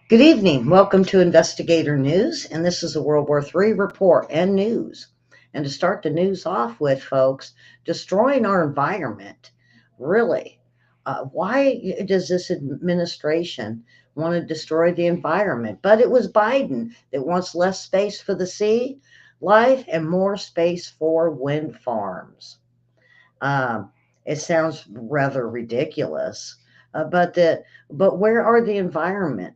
Good evening. Welcome to Investigator News, and this is a World War III report and news. And to start the news off with, folks, destroying our environment. Really? Why does this administration want to destroy the environment? But it was Biden that wants less space for the sea life and more space for wind farms. Um, it sounds rather ridiculous, but where are the environmentalists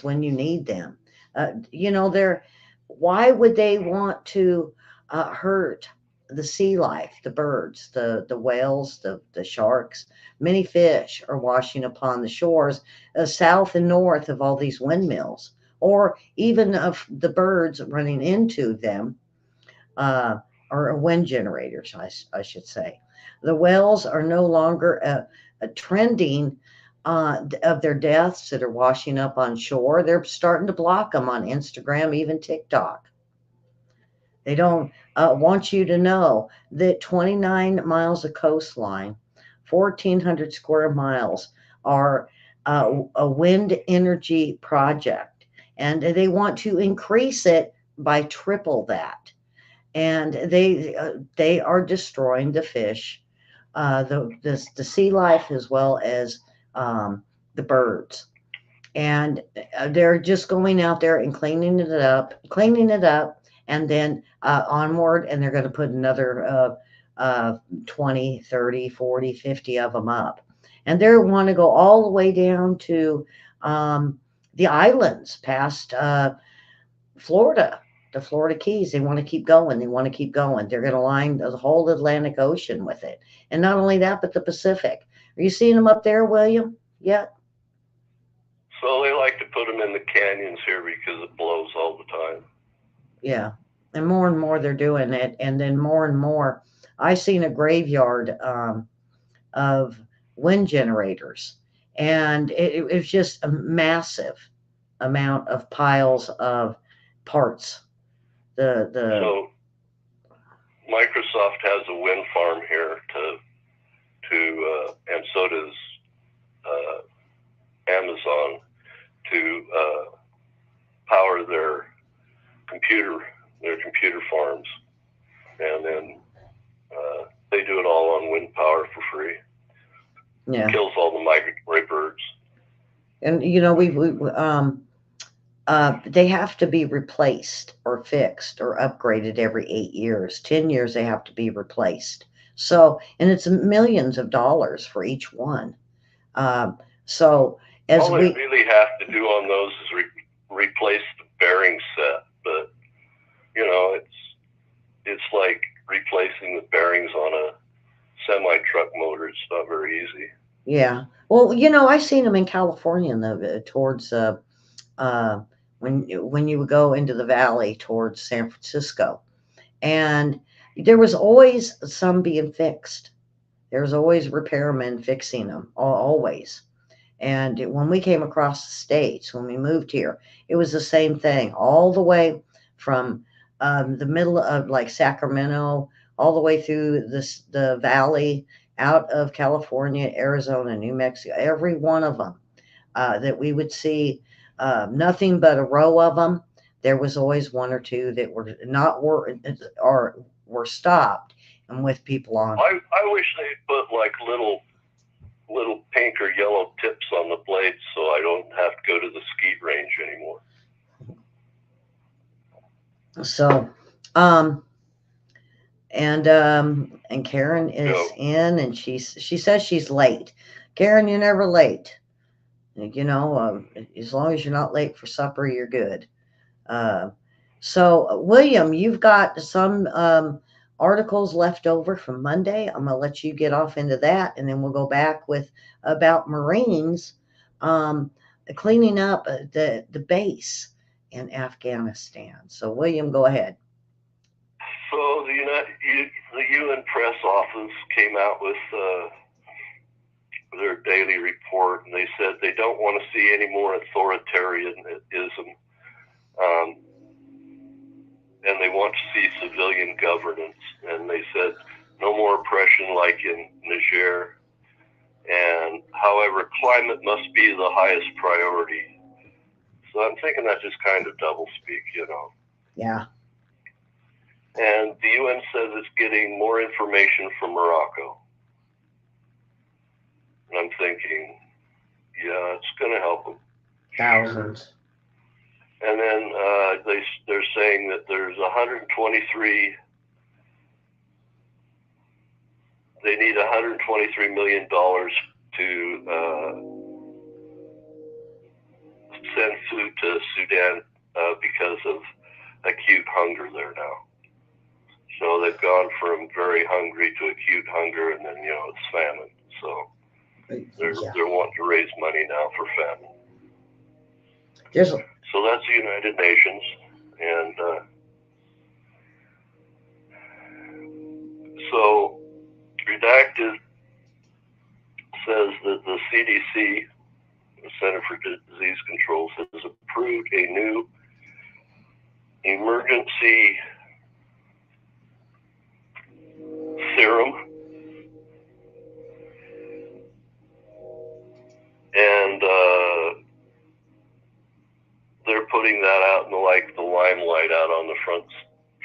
when you need them? They're why would they want to hurt the sea life, the birds, the whales, the sharks? Many fish are washing upon the shores south and north of all these windmills, or even of the birds running into them uh, or wind generators, I should say. The whales are no longer trending of their deaths that are washing up on shore. They're starting to block them on Instagram, even TikTok. They don't want you to know that 29 miles of coastline, 1,400 square miles, are a wind energy project. And they want to increase it by triple that, and they are destroying the fish, the sea life as well as the birds, and they're just going out there and cleaning it up, and then onward, and they're going to put another 20, 30, 40, 50 of them up, and they want to go all the way down to the islands past Florida, the Florida Keys. They want to keep going. They want to keep going. They're going to line the whole Atlantic Ocean with it. And not only that, but the Pacific. Are you seeing them up there, William? Yet? So they like to put them in the canyons here because it blows all the time. Yeah. And more they're doing it. And then more and more. I seen a graveyard of wind generators. And it was just a massive amount of piles of parts. The So Microsoft has a wind farm here and so does Amazon to power computer their computer farms, and then they do it all on wind power for free. Yeah. Kills all the migratory birds. And they have to be replaced or fixed or upgraded every 8 years. 10 years they have to be replaced. So, and it's millions of dollars for each one. Um, so, as All they we, really have to do on those is replace the bearing set, but it's like replacing the bearings on a semi truck motor. It's not very easy. yeah. Well, I seen them in California, towards uh, when you would go into the valley towards San Francisco, and there was always some being fixed. There was always repairmen fixing them, always. And when we came across the states, when we moved here, it was the same thing, all the way from the middle of like Sacramento, all the way through the valley, out of California, Arizona, New Mexico, every one of them that we would see, nothing but a row of them. There was always one or two that were not or were stopped and with people on them. I wish they put like little pink or yellow tips on the blades so I don't have to go to the skeet range anymore. So, um, and Karen is in, and she says she's late. Karen, you're never late. As long as you're not late for supper, you're good. Uh, so, William, you've got some articles left over from Monday. I'm gonna let you get off into that, and then we'll go back with about Marines um, cleaning up the base in Afghanistan. So, William, go ahead. So the UN press office came out with their daily report, and they said they don't want to see any more authoritarianism, and they want to see civilian governance. And they said no more oppression like in Niger, And however, climate must be the highest priority. So I'm thinking that's just kind of doublespeak, you know. Yeah. And the UN says it's getting more information from Morocco. And I'm thinking, yeah, it's going to help them. Thousands. And then they're saying that there's 123. They need $123 million to send food to Sudan because of acute hunger there now. So they've gone from very hungry to acute hunger, and then, you know, it's famine. So they're wanting to raise money now for famine. So that's the United Nations. And so Redacted says that the CDC, the Center for Disease Control, has approved a new emergency serum, and they're putting that out in the limelight, out on the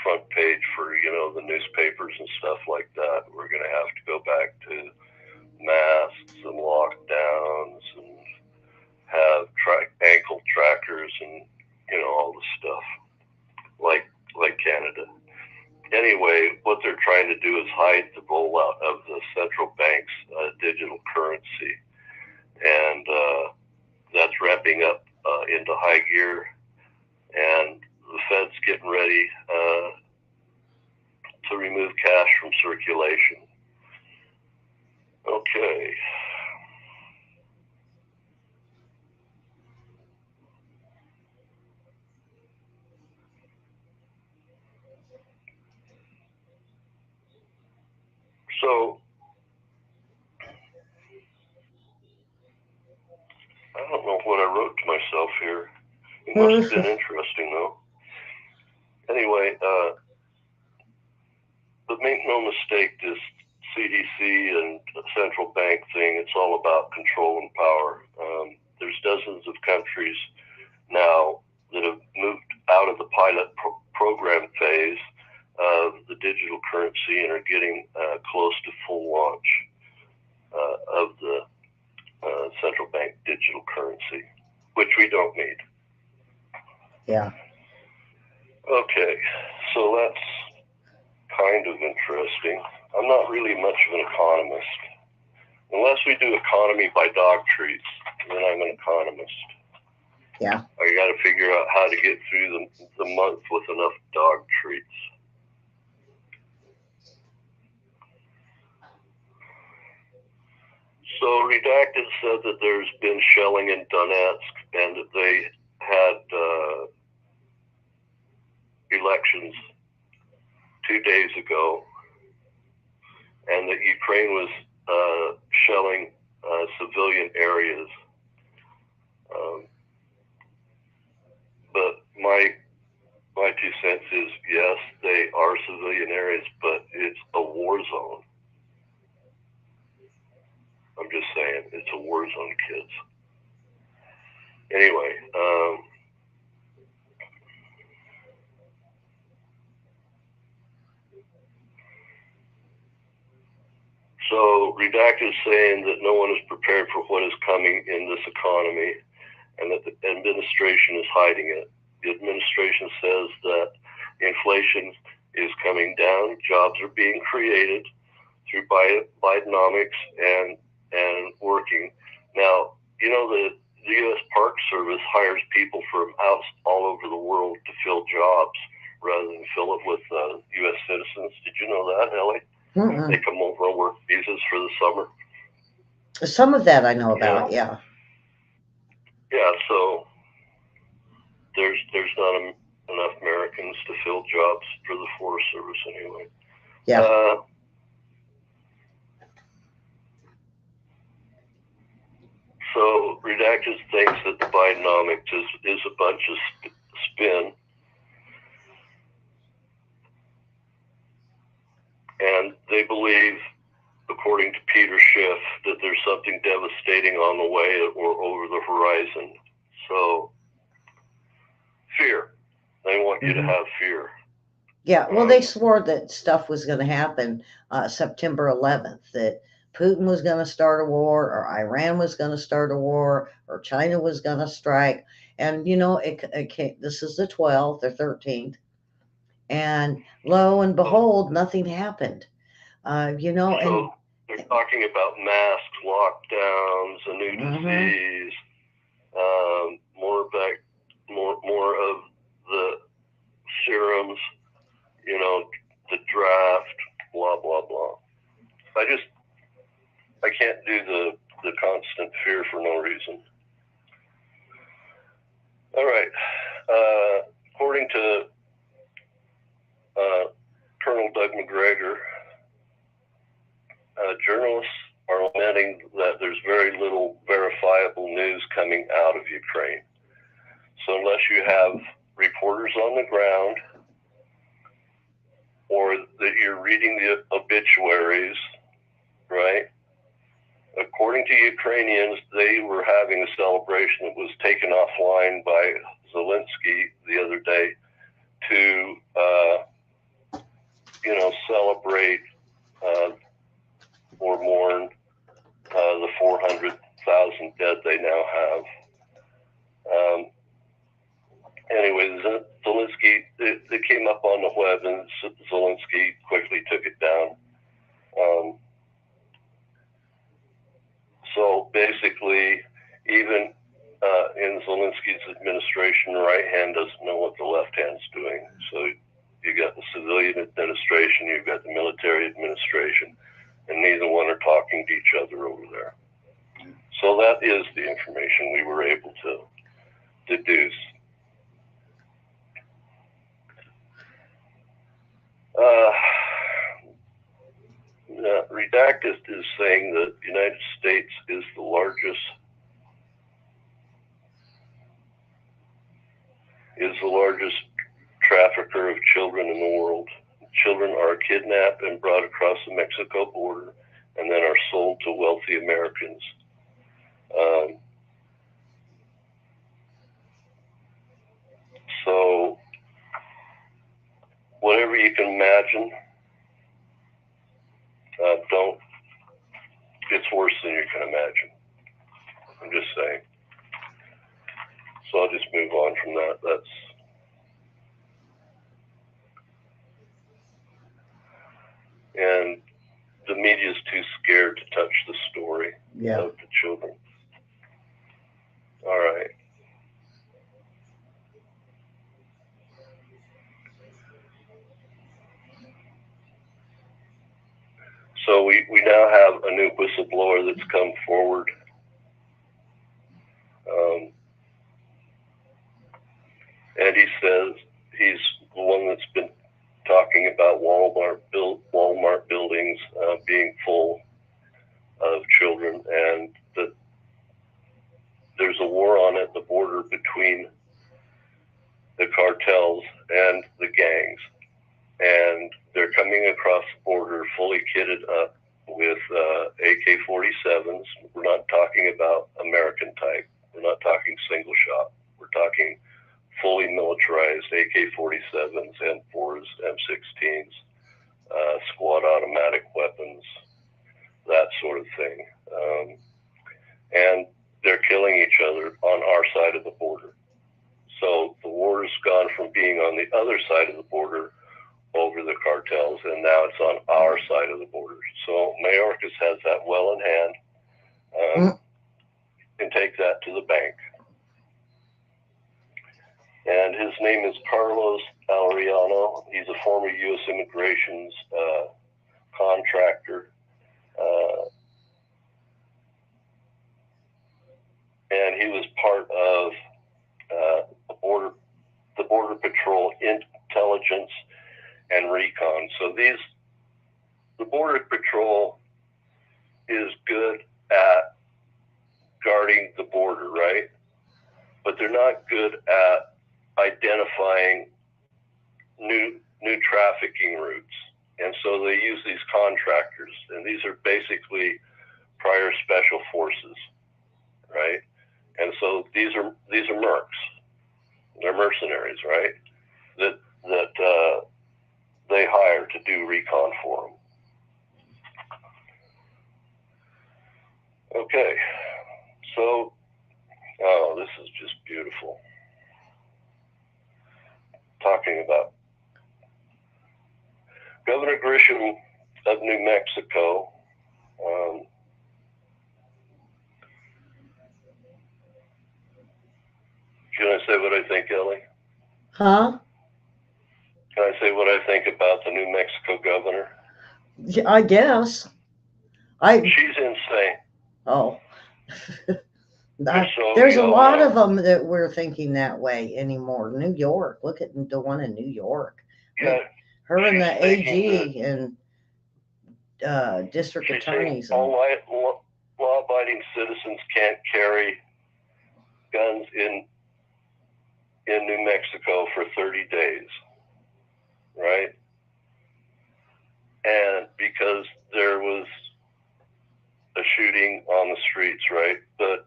front page for, you know, the newspapers and stuff like that. We're going to have to go back to masks and lockdowns and have ankle trackers and, you know, all the stuff like Canada. Anyway, what they're trying to do is hide the rollout of the central bank's digital currency, and that's ramping up into high gear, and the Fed's getting ready to remove cash from circulation. Okay. So, I don't know what I wrote to myself here. It must have been interesting, though. Anyway, but make no mistake, this CDC and central bank thing, it's all about control and power. There's dozens of countries now that have moved out of the pilot program phase of the digital currency and are getting close to full launch of the central bank digital currency, which we don't need. Yeah. Okay, so that's kind of interesting. I'm not really much of an economist. Unless we do economy by dog treats, then I'm an economist. Yeah. I got to figure out how to get through the month with enough dog treats. So Redacted said that there's been shelling in Donetsk and that they had elections 2 days ago, and that Ukraine was shelling civilian areas. But my 2 cents is, yes, they are civilian areas, but it's a war zone. I'm just saying, it's a war zone, kids. Anyway, so Redacted is saying that no one is prepared for what is coming in this economy, and that the administration is hiding it. The administration says that inflation is coming down, jobs are being created through Bidenomics and working. Now, you know, the U.S. Park Service hires people from all over the world to fill jobs rather than fill it with U.S. citizens. Did you know that, Elly? Mm-mm. They come over and work visas for the summer. Some of that I know about, yeah. Yeah, so there's not enough Americans to fill jobs for the Forest Service anyway. Yeah. So Redacted thinks that the Bidenomics is a bunch of spin, and they believe according to Peter Schiff, that there's something devastating on the way or over the horizon. So, fear. They want you to have fear. Yeah, well, they swore that stuff was going to happen September 11th, that Putin was going to start a war, or Iran was going to start a war, or China was going to strike. And, this is the 12th or 13th. And lo and behold, nothing happened. So they're talking about masks, lockdowns, a new disease, more of the serums, the draft, blah, blah, blah. I can't do the constant fear for no reason. All right. According to Colonel Doug McGregor, journalists are lamenting that there's very little verifiable news coming out of Ukraine. So unless you have reporters on the ground, or that you're reading the obituaries, right? According to Ukrainians, they were having a celebration that was taken offline by Zelensky the other day to, celebrate or mourn the 400,000 dead they now have. Anyway, Zelensky, they came up on the web, and Zelensky quickly took it down. So basically, even in Zelensky's administration, the right hand doesn't know what the left hand's doing. So you got the civilian administration, you've got the military administration, and neither one are talking to each other over there. So that is the information we were able to deduce. Redacted is saying that the United States is the largest trafficker of children in the world. Children are kidnapped and brought across the Mexico border and then are sold to wealthy Americans. So whatever you can imagine, it's worse than you can imagine. I'm just saying. So I'll just move on from that. And the media's too scared to touch the story of the children. All right. So we now have a new whistleblower that's come forward. And he says he's the one that's been talking about Walmart buildings being full of children, and that there's a war on at the border between the cartels and the gangs. And they're coming across the border fully kitted up with AK-47s. We're not talking about American type. We're not talking single shot. We're talking fully militarized AK-47s, M4s, M16s, squad automatic weapons, that sort of thing. And they're killing each other on our side of the border. So the war has gone from being on the other side of the border over the cartels, and now it's on our side of the border. So Mayorkas has that well in hand, can take that to the bank. And his name is Carlos Alariano. He's a former U.S. immigrations contractor. And he was part of the Border Patrol intelligence and recon. So the Border Patrol is good at guarding the border, right? But they're not good at identifying new trafficking routes. And so they use these contractors, and these are basically prior special forces, right? And so these are mercs. They're mercenaries, right? That they hire to do recon for them. Okay, so this is just beautiful. Talking about Governor Grisham of New Mexico. Can I say what I think, Elly? Huh? Can I say what I think about the New Mexico governor? I guess. She's insane. Oh. So, There's a lot of them that we're thinking that way anymore. New York. Look at the one in New York. Yeah. Her and the AG and district attorneys. All law-abiding citizens can't carry guns in New Mexico for 30 days, right? And because there was a shooting on the streets, right? But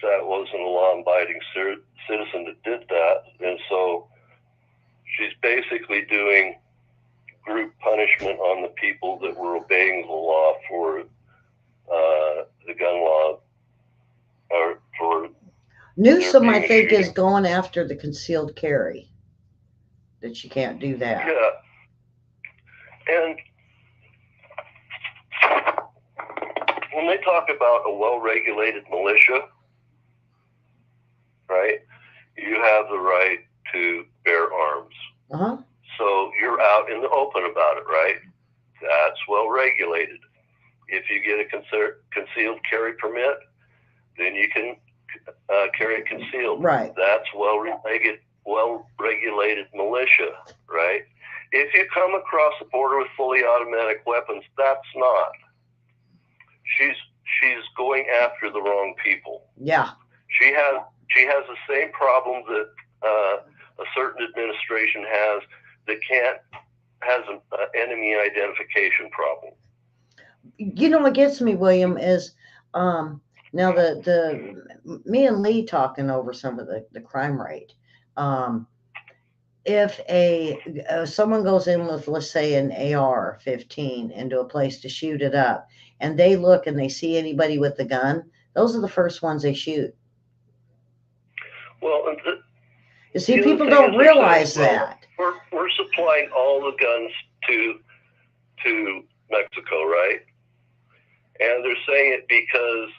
that wasn't a law-abiding citizen that did that. And so she's basically doing group punishment on the people that were obeying the law for the gun law, or for Newsom, I think, is going after the concealed carry. That you can't do that. Yeah. And when they talk about a well-regulated militia, right, you have the right to bear arms. Uh-huh. So you're out in the open about it, right? That's well-regulated. If you get a concealed carry permit, then you can carry it concealed. Right. That's well-regulated militia, right? If you come across the border with fully automatic weapons, that's not. She's going after the wrong people. Yeah. She has the same problem that a certain administration has that has an enemy identification problem. You know what gets me, William, is now me and Lee talking over some of the crime rate. If someone goes in with, let's say, an AR-15 into a place to shoot it up, and they look and they see anybody with the gun, those are the first ones they shoot. Well, you see, people don't realize that. We're supplying all the guns to Mexico, right? And they're saying it because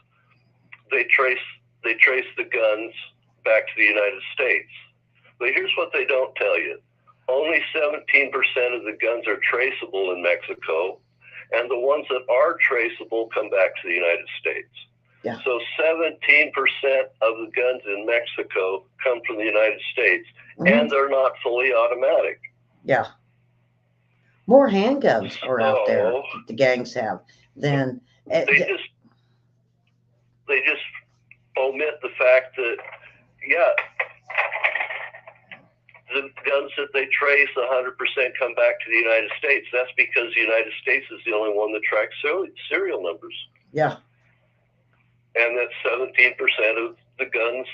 they trace the guns back to the United States. But here's what they don't tell you. Only 17% of the guns are traceable in Mexico, and the ones that are traceable come back to the United States. Yeah. So 17% of the guns in Mexico come from the United States, and they're not fully automatic. Yeah. More handguns are out there that the gangs have than... They just omit the fact that, yeah, the guns that they trace 100% come back to the United States. That's because the United States is the only one that tracks serial numbers. Yeah. And that's 17% of the guns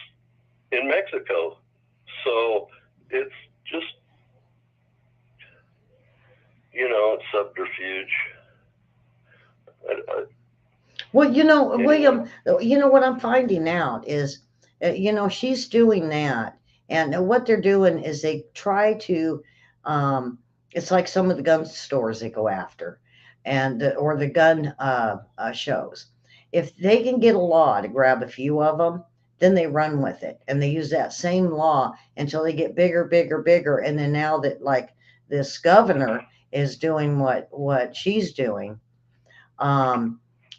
in Mexico. So it's just, it's subterfuge. Well, William, what I'm finding out is, she's doing that. And what they're doing is they try to, it's like some of the gun stores they go after, or the gun shows. If they can get a law to grab a few of them, then they run with it. And they use that same law until they get bigger, bigger, bigger. And then now that, like, this governor is doing what she's doing,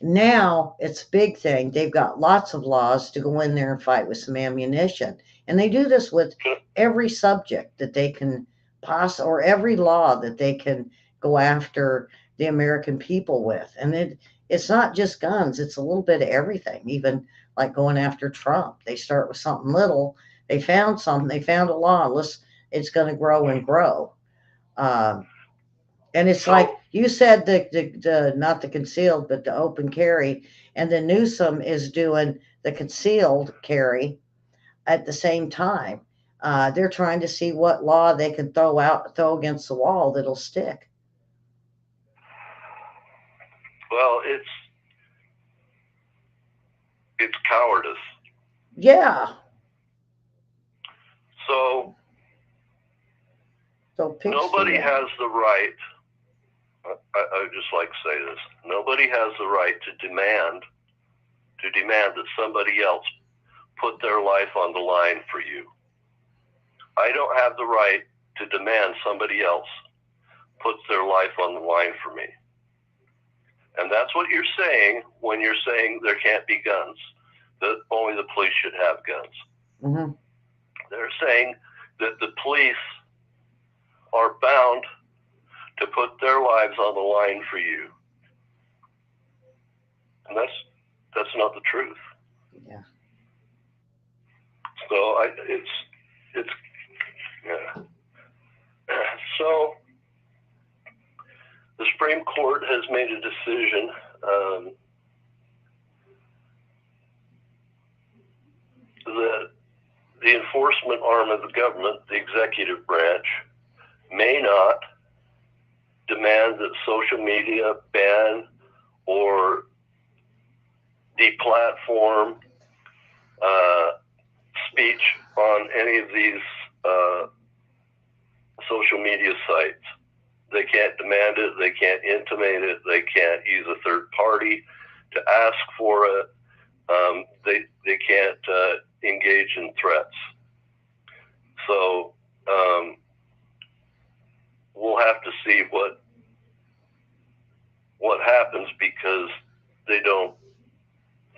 now it's a big thing. They've got lots of laws to go in there and fight with some ammunition. And they do this with every subject that they can or every law that they can go after the American people with. And it's not just guns. It's a little bit of everything, even like going after Trump. They start with something little. They found something. They found a law. It's going to grow and grow. And it's like So, you said, the not the concealed, but the open carry, and then Newsom is doing the concealed carry at the same time. They're trying to see what law they can throw against the wall that'll stick. well, it's cowardice. Yeah. So So pick nobody stealing. has the right. I would just like to say this: nobody has the right to demand that somebody else put their life on the line for you. I don't have the right to demand somebody else puts their life on the line for me. And that's what you're saying when you're saying there can't be guns, that only the police should have guns. Mm-hmm. They're saying that the police are bound to put their lives on the line for you. And that's not the truth. Yeah. So it's yeah. So the Supreme Court has made a decision that the enforcement arm of the government, the executive branch, may not demand that social media ban or deplatform speech on any of these social media sites. They can't demand it. They can't intimate it. They can't use a third party to ask for it. They can't engage in threats. So we'll have to see what happens, because they don't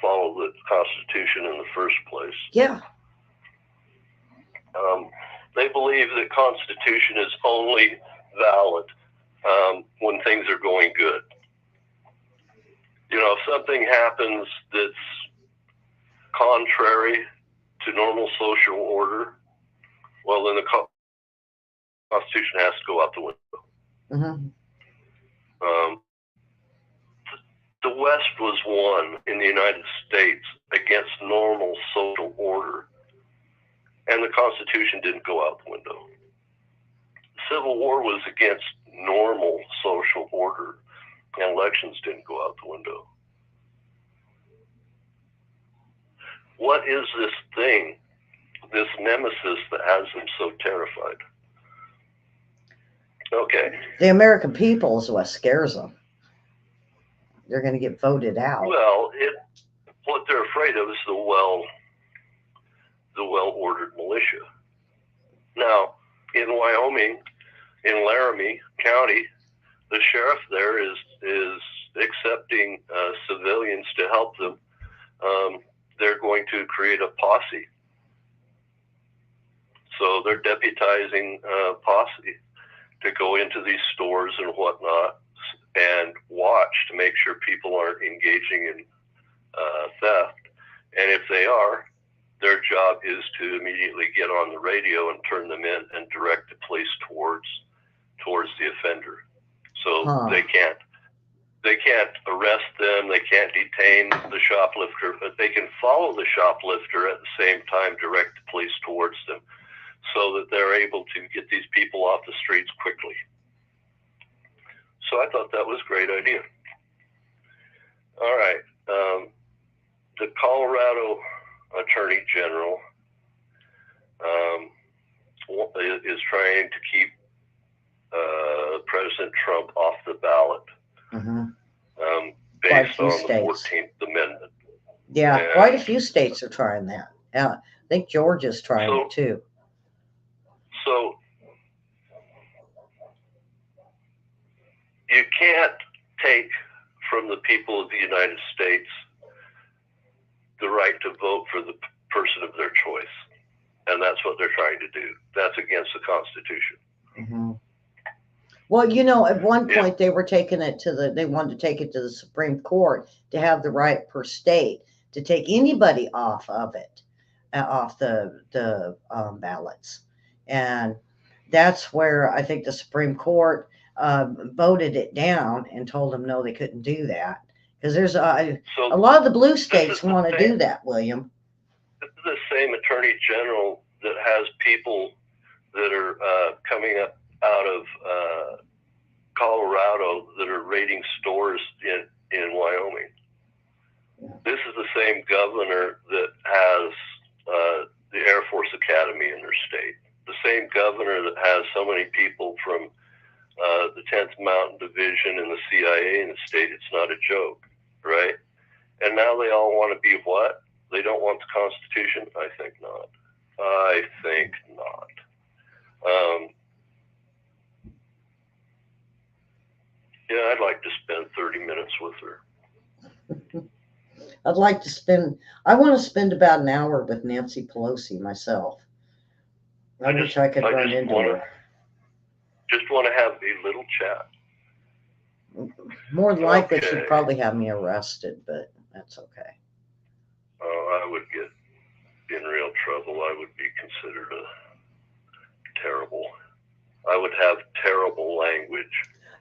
follow the Constitution in the first place. Yeah. They believe the Constitution is only valid when things are going good. You know, if something happens that's contrary to normal social order, well, then the Constitution has to go out the window. Mm-hmm. The West was won in the United States against normal social order, and the Constitution didn't go out the window. The Civil War was against normal social order, and elections didn't go out the window. What is this thing, this nemesis that has them so terrified? Okay. The American people is what scares them. They're going to get voted out. Well, what they're afraid of is the well-ordered militia. Now, in Wyoming, in Laramie County, the sheriff there is accepting civilians to help them. They're going to create a posse. So they're deputizing posse to go into these stores and whatnot and watch to make sure people aren't engaging in theft. And if they are, their job is to immediately get on the radio and turn them in and direct the police towards the offender. So they can't arrest them, they can't detain the shoplifter, but they can follow the shoplifter at the same time, direct the police towards them, so that they're able to get these people off the streets quickly. So I thought that was a great idea. All right. The Colorado Attorney General is trying to keep President Trump off the ballot, based on the 14th Amendment. Yeah, and quite a few states are trying that. I think Georgia's trying it too. So you can't take from the people of the United States the right to vote for the person of their choice. And that's what they're trying to do. That's against the Constitution. Mm-hmm. Well, you know, at one point they were taking it they wanted to take it to the Supreme Court to have the right per state to take anybody off of it, off the ballots. And that's where I think the Supreme Court voted it down and told them no, they couldn't do that because there's a So lot of the blue this states is the want to same. do that, William. This is the same attorney general that has people that are coming up out of Colorado that are raiding stores in Wyoming. This is the same governor that has the Air Force Academy in their state. The same governor that has so many people from the 10th Mountain Division and the CIA in the state. It's not a joke, right? And now they all want to be what? They don't want the Constitution? I think not. I think not. Yeah, I'd like to spend 30 minutes with her. I'd like to spend. I want to spend about an hour with Nancy Pelosi myself. I wish I could run into her. Just want to have a little chat. More than likely, she'd probably have me arrested, but that's okay. Oh, I would get in real trouble. I would be considered terrible. I would have terrible language.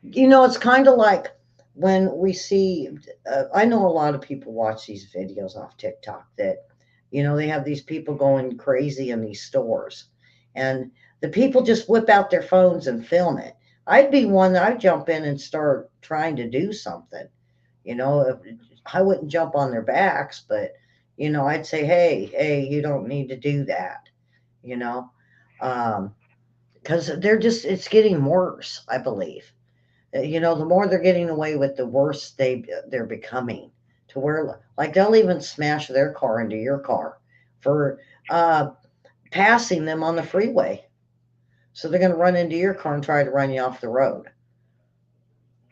You know, it's kind of like when we see. I know a lot of people watch these videos off TikTok that, they have these people going crazy in these stores, and the people just whip out their phones and film it. I'd be one that I'd jump in and start trying to do something. I wouldn't jump on their backs, but I'd say, hey, you don't need to do that. You know, because it's getting worse. I believe. The more they're getting away with, the worse they're becoming. To where, like, they'll even smash their car into your car for passing them on the freeway. So they're going to run into your car and try to run you off the road.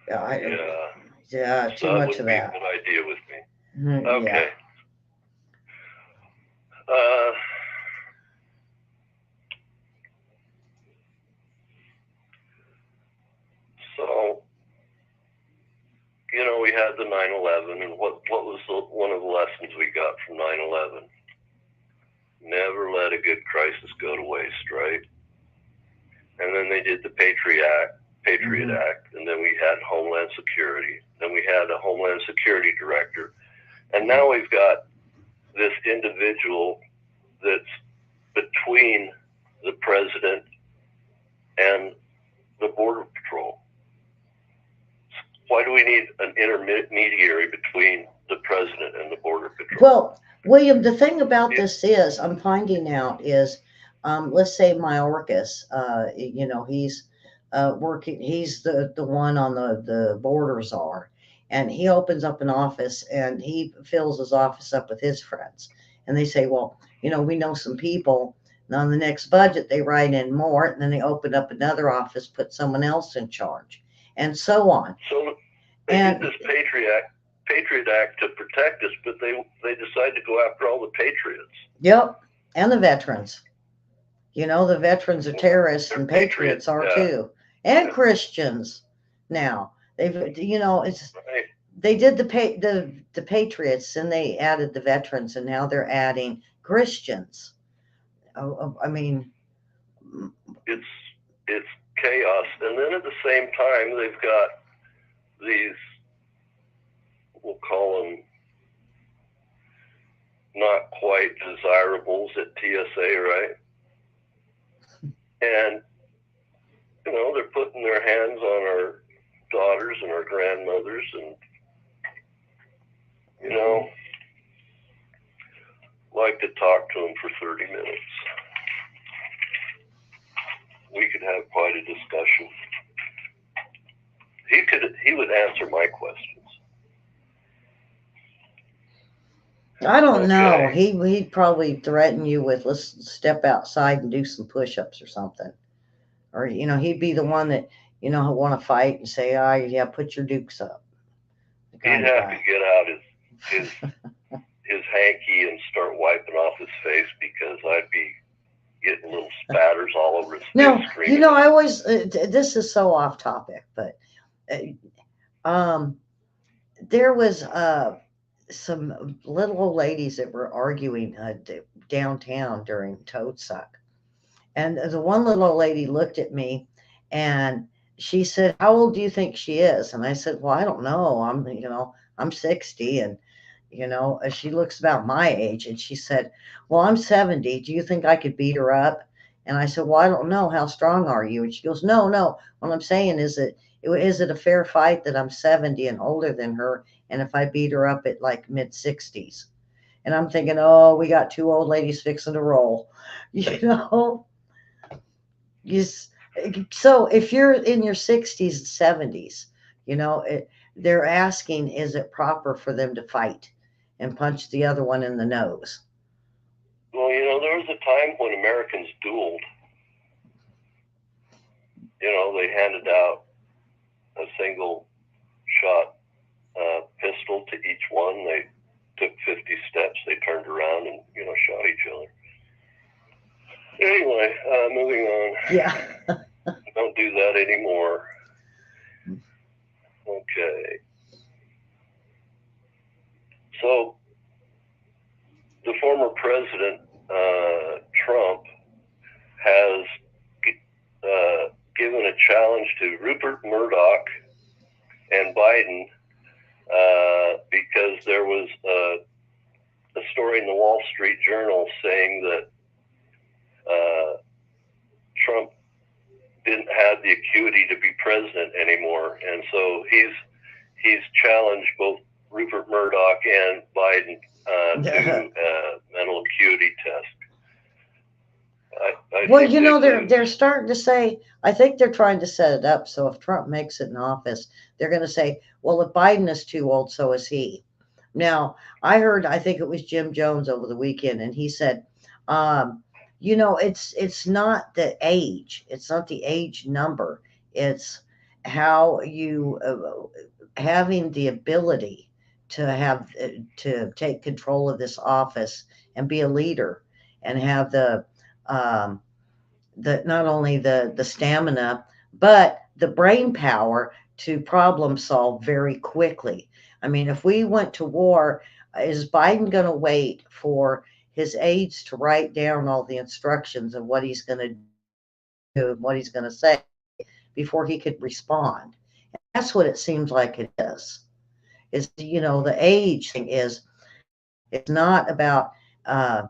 Yeah, too so much of that. That would be a good idea with me. Okay. Yeah. So, we had the 9/11, and what was one of the lessons we got from 9/11? Never let a good crisis go to waste, right? And then they did the Patriot Act, and then we had Homeland Security. Then we had a Homeland Security director. And now we've got this individual that's between the president and the Border Patrol. Why do we need an intermediary between the president and the Border Patrol? Well, William, the thing about this is, I'm finding out is, let's say Mayorkas, he's working, he's the one on the border czar, and he opens up an office and he fills his office up with his friends. And they say, well, we know some people. And on the next budget, they write in more, and then they open up another office, put someone else in charge, and so on. So they did this Patriot Act to protect us, but they decided to go after all the patriots. Yep, and the veterans. The veterans are terrorists, and patriots are too, and Christians. Now they've, it's right. They did the patriots, and they added the veterans, and now they're adding Christians. I mean, it's chaos, and then at the same time they've got these, we'll call them not quite desirables at TSA, right? And they're putting their hands on our daughters and our grandmothers, and like to talk to them for 30 minutes. We could have quite a discussion. He would answer my questions. I don't know. He'd probably threaten you with, let's step outside and do some push-ups or something. Or, he'd be the one that, want to fight and say, oh, yeah, put your dukes up. He'd have to get out his hanky and start wiping off his face, because I'd be getting little spatters all over his face. Screaming. I always, this is so off topic, but there was some little old ladies that were arguing downtown during Toad Suck. And the one little old lady looked at me, and she said, "How old do you think she is?" And I said, "Well, I don't know. I'm 60." And, she looks about my age. And she said, "Well, I'm 70. Do you think I could beat her up?" And I said, "Well, I don't know. How strong are you?" And she goes, "No, no. What I'm saying is it a fair fight that I'm 70 and older than her? And if I beat her up at like mid 60s?" And I'm thinking, oh, we got two old ladies fixing to roll. You know, you, s- so if you're in your 60s and 70s, they're asking, is it proper for them to fight and punch the other one in the nose? Well, there was a time when Americans dueled. They handed out a single shot pistol to each one. They took 50 steps. They turned around and shot each other. Anyway, moving on. Yeah. Don't do that anymore. Okay. So the former president, Trump, has given a challenge to Rupert Murdoch and Biden because there was a story in the Wall Street Journal saying that Trump didn't have the acuity to be president anymore, and so he's challenged both Rupert Murdoch and Biden to mental acuity test. Well, they're starting to say, I think they're trying to set it up so if Trump makes it in office, they're going to say, well, if Biden is too old, so is he. Now, I think it was Jim Jones over the weekend, and he said, it's not the age, it's not the age number, it's how you having the ability to have to take control of this office and be a leader and have um, the not only the stamina but the brain power to problem solve very quickly. I mean, if we went to war, is Biden going to wait for his aides to write down all the instructions of what he's going to do and what he's going to say before he could respond? And that's what it seems like it is the age thing is it's not about uh,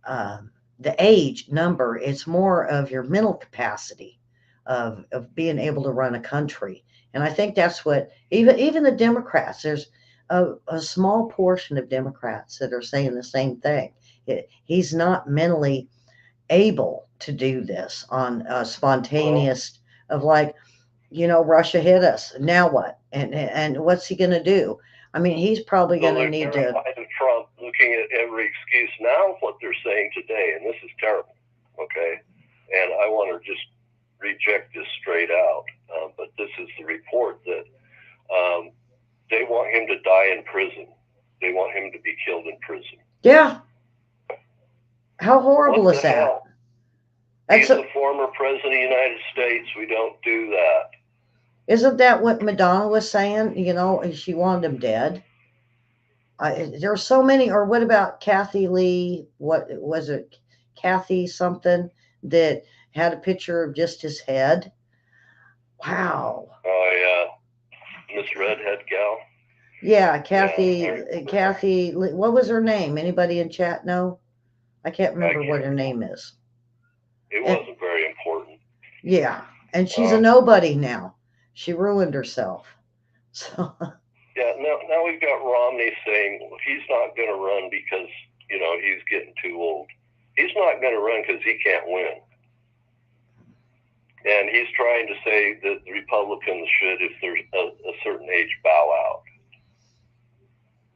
uh, the age number. It's more of your mental capacity of being able to run a country. And I think that's what even the Democrats. There's a small portion of Democrats that are saying the same thing. He's not mentally able to do this on a spontaneous of like, Russia hit us. Now what? And what's he going to do? I mean, he's probably going to need to. Trump looking at every excuse now, what they're saying today, and this is terrible, okay? And I want to just reject this straight out, but this is the report that they want him to die in prison. They want him to be killed in prison. Yeah. How horrible is that? Hell? He's the former president of the United States. We don't do that. Isn't that what Madonna was saying? She wanted him dead. There are so many. Or what about Kathy Lee? What was it? Kathy something that had a picture of just his head. Wow. Oh yeah, Miss Redhead gal. Yeah, Kathy. Kathy. What was her name? Anybody in chat know? I can't remember what her name is. It wasn't very important. Yeah, and she's a nobody now. She ruined herself. So. Yeah, now we've got Romney saying he's not going to run because he's getting too old. He's not going to run because he can't win. And he's trying to say that the Republicans should, if there's a certain age, bow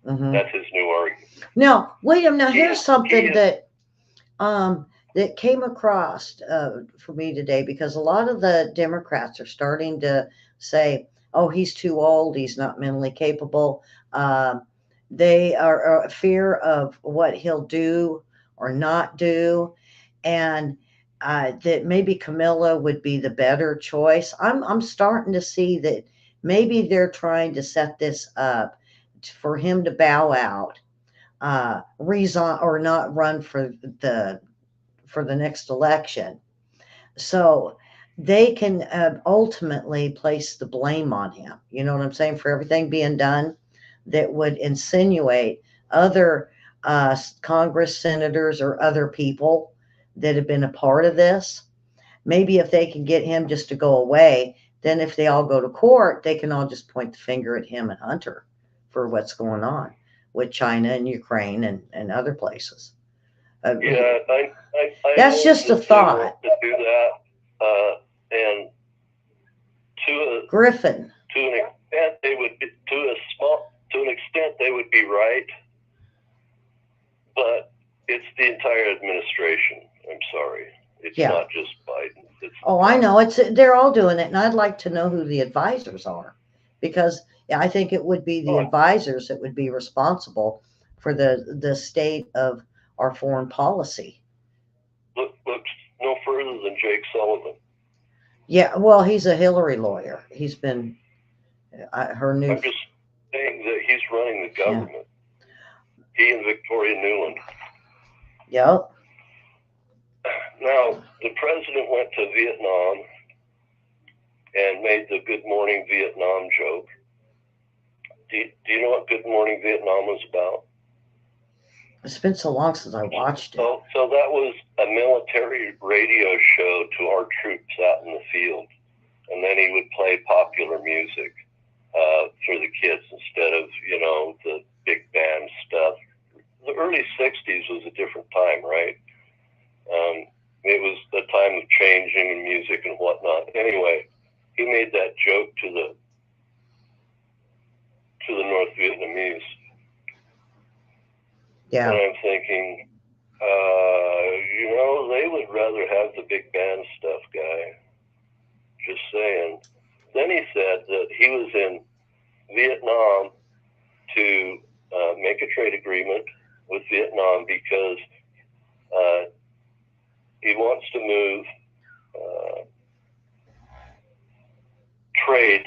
out. Mm-hmm. That's his new argument. Now, William, here's something that came across for me today, because a lot of the Democrats are starting to say, oh, he's too old, he's not mentally capable. They are fear of what he'll do or not do, and that maybe Camilla would be the better choice. I'm starting to see that maybe they're trying to set this up for him to bow out, resign, or not run for the next election. So they can ultimately place the blame on him. You know what I'm saying? For everything being done that would insinuate other Congress senators or other people that have been a part of this. Maybe if they can get him just to go away, then if they all go to court, they can all just point the finger at him and Hunter for what's going on with China and Ukraine and other places. Yeah, I That's know just a that they thought. want to do that, and Griffin. to an extent they would be, to an extent they would be right, but it's the entire administration. I'm sorry, it's not just Biden. Oh, I know. They're all doing it, and I'd like to know who the advisors are, because I think it would be the advisors that would be responsible for the state of our foreign policy. Looks no further than Jake Sullivan. Yeah, well, he's a Hillary lawyer. He's been her new. I'm just saying that he's running the government. Yeah. He and Victoria Nuland. Yep. Now, the president went to Vietnam and made the Good Morning Vietnam joke. Do you know what Good Morning Vietnam was about? It's been so long since I watched it. So that was a military radio show to our troops out in the field. And then he would play popular music for the kids instead of, the big band stuff. The early 60s was a different time, right? It was the time of changing in music and whatnot. Anyway, he made that joke to the North Vietnamese. Yeah. And I'm thinking, they would rather have the big band stuff, guy. Just saying. Then he said that he was in Vietnam to make a trade agreement with Vietnam because he wants to move trade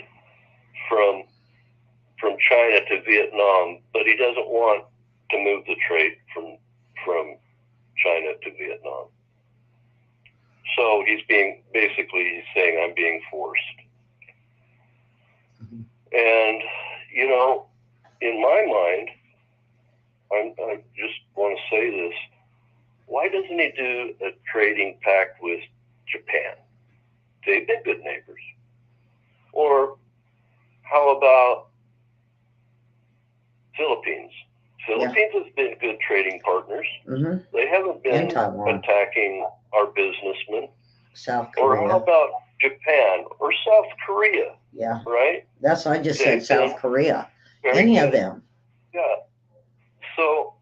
from China to Vietnam, but he doesn't want to move the trade from China to Vietnam. So he's saying I'm being forced. Mm-hmm. And in my mind, I just want to say this: why doesn't he do a trading pact with Japan? They've been good neighbors. Or how about Philippines? Philippines has been good trading partners. Mm-hmm. They haven't been attacking our businessmen. South Korea. Or how about Japan or South Korea? Yeah. Right? That's what I just said, South Korea. Any of them. Yeah. So,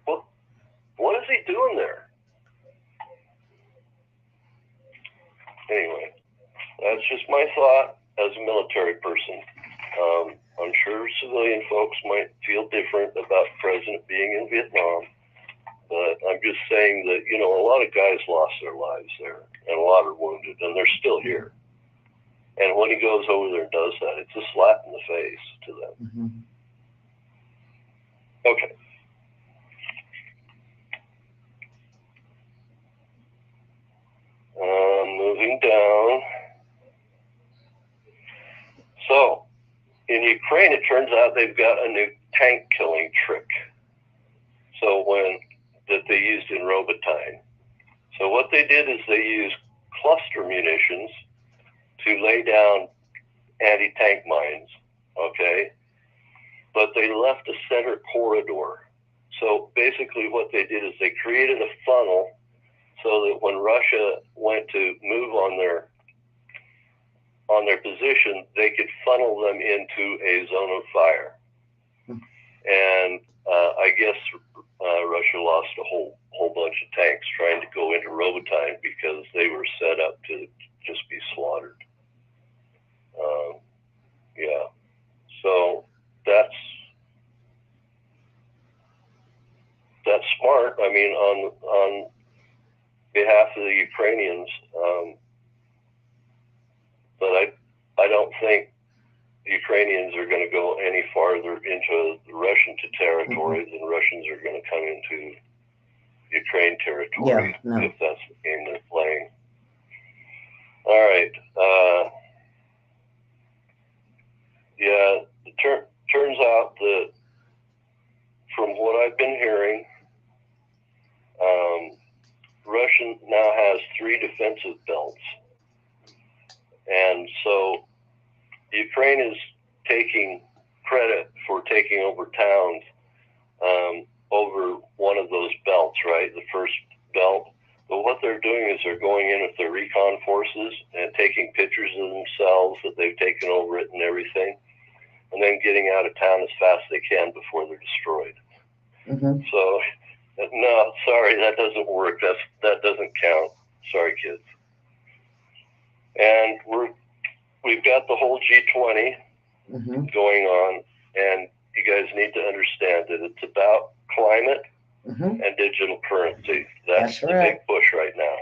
what is he doing there? Anyway, that's just my thought as a military person. I'm sure civilian folks might feel different about the president being in Vietnam, but I'm just saying that, a lot of guys lost their lives there, and a lot are wounded, and they're still here. And when he goes over there and does that, it's a slap in the face to them. Mm-hmm. Okay. Moving down. So, in Ukraine, it turns out they've got a new tank killing trick. So that they used in Robotyne. So what they did is they used cluster munitions to lay down anti-tank mines, okay? But they left a center corridor. So basically what they did is they created a funnel so that when Russia went to move on their position, they could funnel them into a zone of fire. And I guess Russia lost a whole bunch of tanks trying to go into Robotyne because they were set up to just be slaughtered. Yeah. So that's smart. I mean, on behalf of the Ukrainians, but I don't think the Ukrainians are going to go any farther into the Russian territory than Russians are going to come into Ukraine territory if that's the game they're playing. All right. Yeah, it turns out that from what I've been hearing, Russia now has 3 defensive belts. And so Ukraine is taking credit for taking over towns over one of those belts, right? The first belt. But what they're doing is they're going in with their recon forces and taking pictures of themselves that they've taken over it and everything, and then getting out of town as fast as they can before they're destroyed. Mm-hmm. So, no, sorry, that doesn't work. That doesn't count. Sorry, kids. And we've got the whole G20 Mm-hmm. going on, and you guys need to understand that it's about climate Mm-hmm. and digital currency. That's the right. big push right now.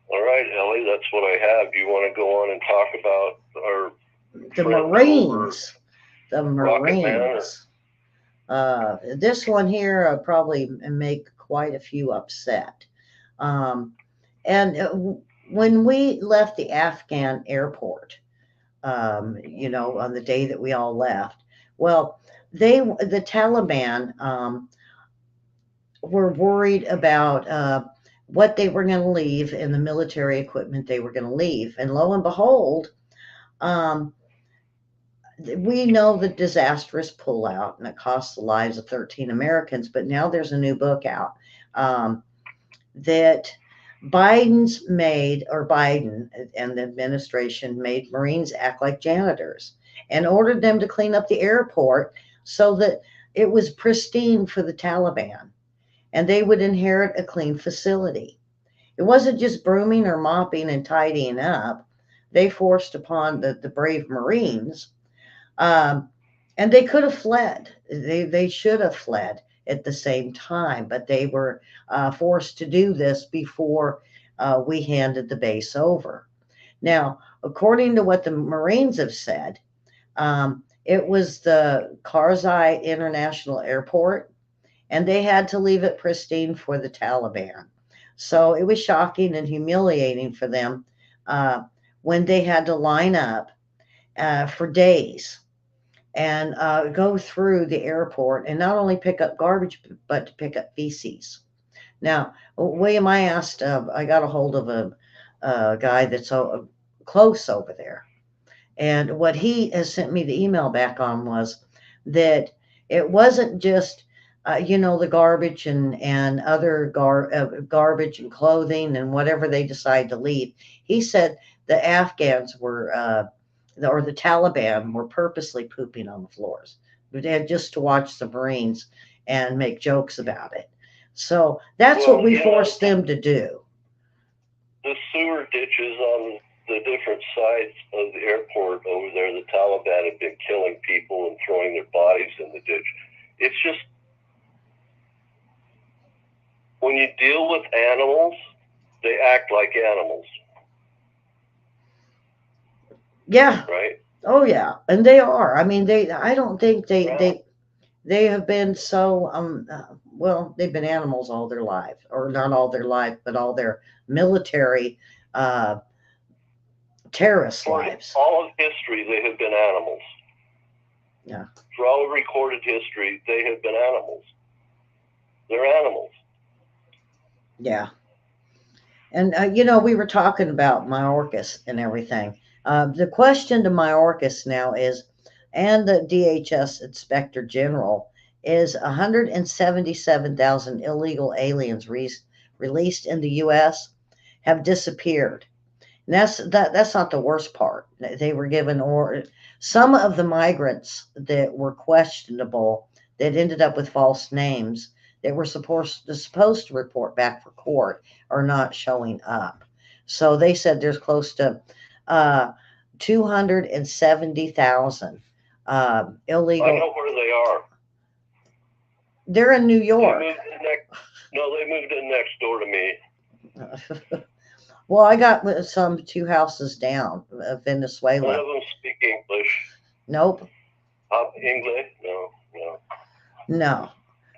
All right, Elly, that's what I have. Do you want to go on and talk about our The friends Marines? The Rocket Man, Marines. This one here probably make quite a few upset. And when we left the Afghan airport, on the day that we all left, well, the Taliban were worried about what they were going to leave and the military equipment they were going to leave. And lo and behold, um, we know the disastrous pullout, and it cost the lives of 13 Americans. But now there's a new book out that Biden and the administration made Marines act like janitors and ordered them to clean up the airport so that it was pristine for the Taliban and they would inherit a clean facility. It wasn't just brooming or mopping and tidying up. They forced upon the brave Marines, um, and they could have fled. They should have fled at the same time, but they were forced to do this before we handed the base over. Now, according to what the Marines have said, it was the Karzai International Airport, and they had to leave it pristine for the Taliban. So it was shocking and humiliating for them uh, when they had to line up for days and go through the airport and not only pick up garbage, but to pick up feces. Now, William, I got a hold of a guy that's close over there. And what he has sent me the email back on was that it wasn't just, the garbage and other garbage and clothing and whatever they decide to leave. He said the Afghans were or the Taliban were purposely pooping on the floors, just to watch the Marines and make jokes about it. So that's what we forced them to do. The sewer ditches on the different sides of the airport over there, the Taliban have been killing people and throwing their bodies in the ditch. It's just, when you deal with animals, they act like animals. Yeah. Right? Oh yeah, and they are. I mean, I don't think they have been so well, they've been animals all their life, or not all their life, but all their military uh terrorist lives. All of history, they have been animals. Yeah. For all of recorded history, they have been animals. They're animals. Yeah. And we were talking about Mayorkas and everything. The question to Mayorkas now is, and the DHS Inspector General, is 177,000 illegal aliens released in the U.S. have disappeared. And that's not the worst part. They were given, or some of the migrants that were questionable, that ended up with false names, that were supposed to report back for court, are not showing up. So they said there's close to uh, 270,000 illegal. I know where they are. They're in New York. They moved in next door to me. Well, I got some 2 houses down, Venezuela. None of them speak English. Nope. English? No. No.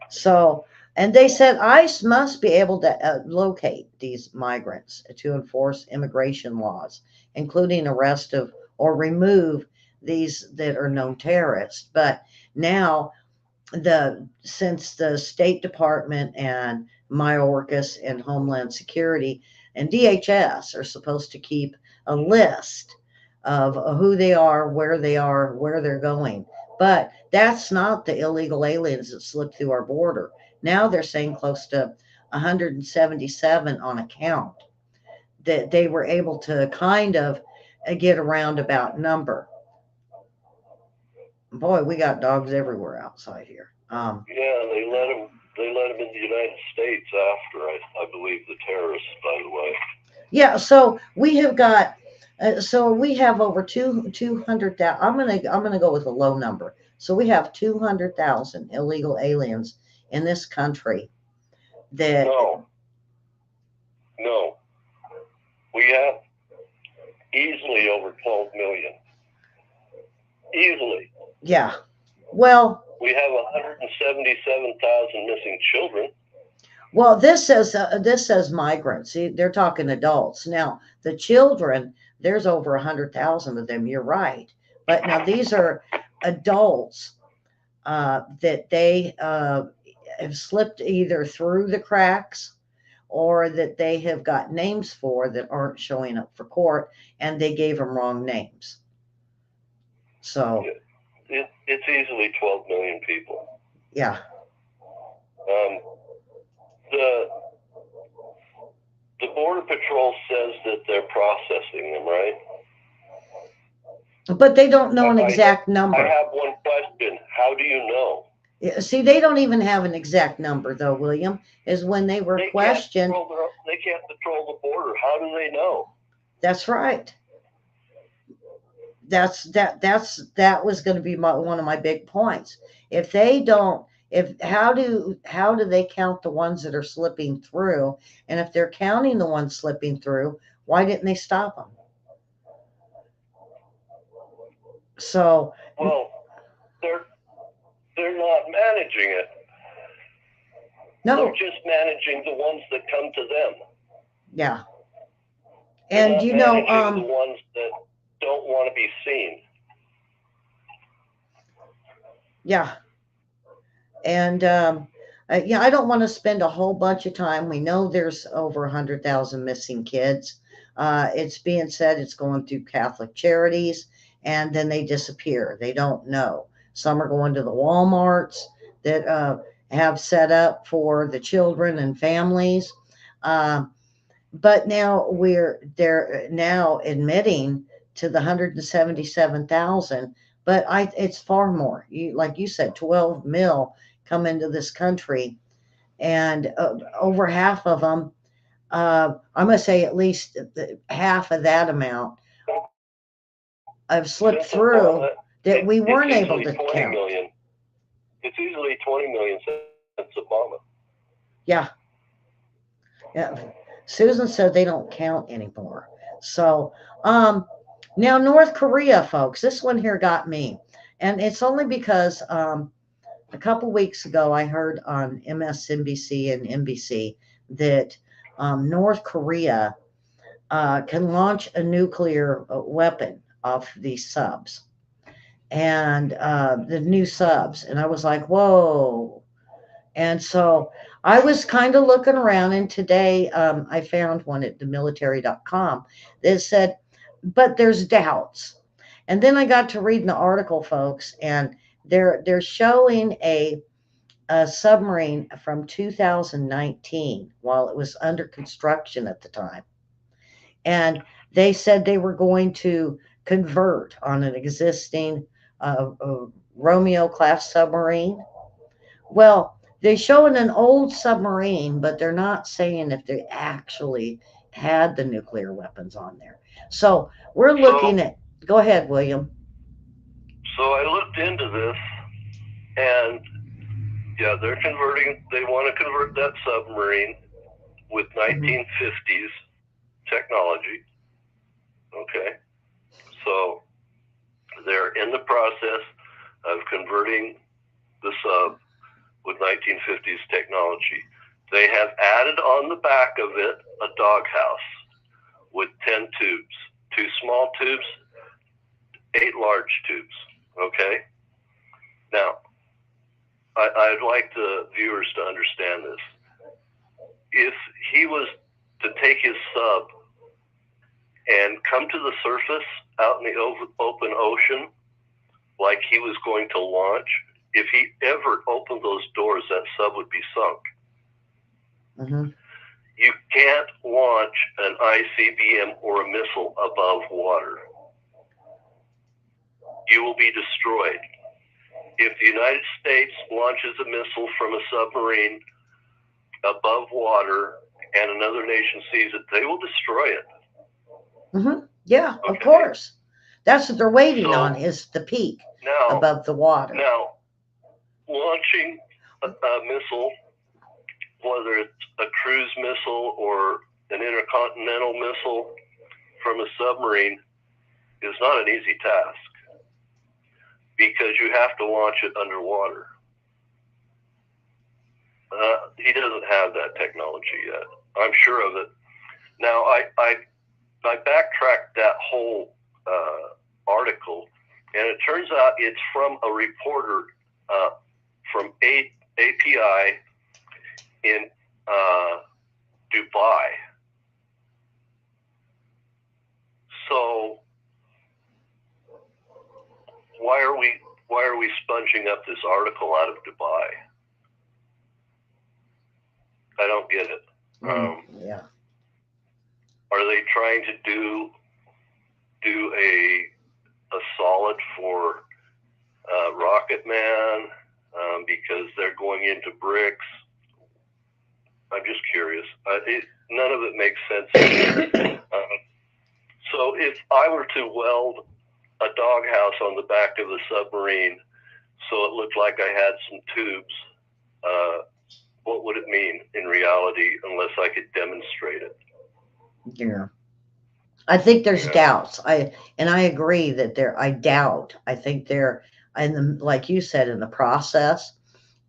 So And they said ICE must be able to locate these migrants to enforce immigration laws, including arrest of or remove these that are known terrorists. But now the since the State Department and Mayorkas and Homeland Security and DHS are supposed to keep a list of who they are, where they're going. But that's not the illegal aliens that slip through our border. Now they're saying close to 177 on a count that they were able to kind of get a roundabout number. Boy, we got dogs everywhere outside here. Yeah, they let them in the United States after I believe the terrorists, by the way. Yeah, so we have got, so we have over 200,000. I'm gonna go with a low number. So we have 200,000 illegal aliens in this country. That No, we have easily over 12 million. Easily. Yeah. Well, we have 177,000 missing children. Well, this says migrants. See, they're talking adults. Now, the children, there's over 100,000 of them. You're right, but now these are adults that they have slipped either through the cracks or that they have got names for that aren't showing up for court, and they gave them wrong names. So it's easily 12 million people. Yeah. The Border Patrol says that they're processing them, right? But they don't know an exact number. I have one question. How do you know? See, they don't even have an exact number, though, William, is when they were questioned. They can't patrol the border. How do they know? That's right. That was going to be one of my big points. If they don't, how do they count the ones that are slipping through? And if they're counting the ones slipping through, why didn't they stop them? So they're not managing it. No, they're just managing the ones that come to them. Yeah, and the ones that don't want to be seen. Yeah. And I don't want to spend a whole bunch of time. We know there's over 100,000 missing kids. It's being said it's going through Catholic Charities, and then they disappear. They don't know. Some are going to the Walmarts that have set up for the children and families. But now they're now admitting to the 177,000, but it's far more. Like you said, 12 mil come into this country, and over half of them, I'm going to say at least half of that amount have slipped through that we weren't able to count. Million. It's easily 20 million since Obama. Yeah. Susan said they don't count anymore. So, now North Korea, folks, this one here got me. And it's only because a couple weeks ago I heard on MSNBC and NBC that North Korea can launch a nuclear weapon off these subs. And the new subs. And I was like, whoa. And so I was kind of looking around, and today I found one at themilitary.com that said, but there's doubts. And then I got to reading the article, folks, and they're showing a submarine from 2019 while it was under construction at the time. And they said they were going to convert on an existing Romeo class submarine. Well, they're showing an old submarine, but they're not saying if they actually had the nuclear weapons on there. So we're looking at. Go ahead, William. So I looked into this, and yeah, they're converting. They want to convert that submarine with 1950s technology. Okay, so they're in the process of converting the sub with 1950s technology. They have added on the back of it a doghouse with 10 tubes, 2 small tubes, 8 large tubes. Okay? Now, I'd like the viewers to understand this. If he was to take his sub and come to the surface out in the open ocean like he was going to launch, if he ever opened those doors, that sub would be sunk. Mm-hmm. You can't launch an ICBM or a missile above water. You will be destroyed. If the United States launches a missile from a submarine above water and another nation sees it, they will destroy it. Mm-hmm. Yeah, Okay. of course. That's what they're waiting on, is the peak now, above the water. Now, launching a missile, whether it's a cruise missile or an intercontinental missile from a submarine, is not an easy task because you have to launch it underwater. He doesn't have that technology yet. I'm sure of it. Now, I backtracked that whole article, and it turns out it's from a reporter from API in Dubai. So why are we sponging up this article out of Dubai? I don't get it. Yeah. Are they trying to do a solid for Rocket Man because they're going into BRICS? I'm just curious. None of it makes sense. So if I were to weld a doghouse on the back of the submarine so it looked like I had some tubes, what would it mean in reality unless I could demonstrate it? Yeah. I think there's doubts. I agree that I doubt. I think they're like you said, in the process.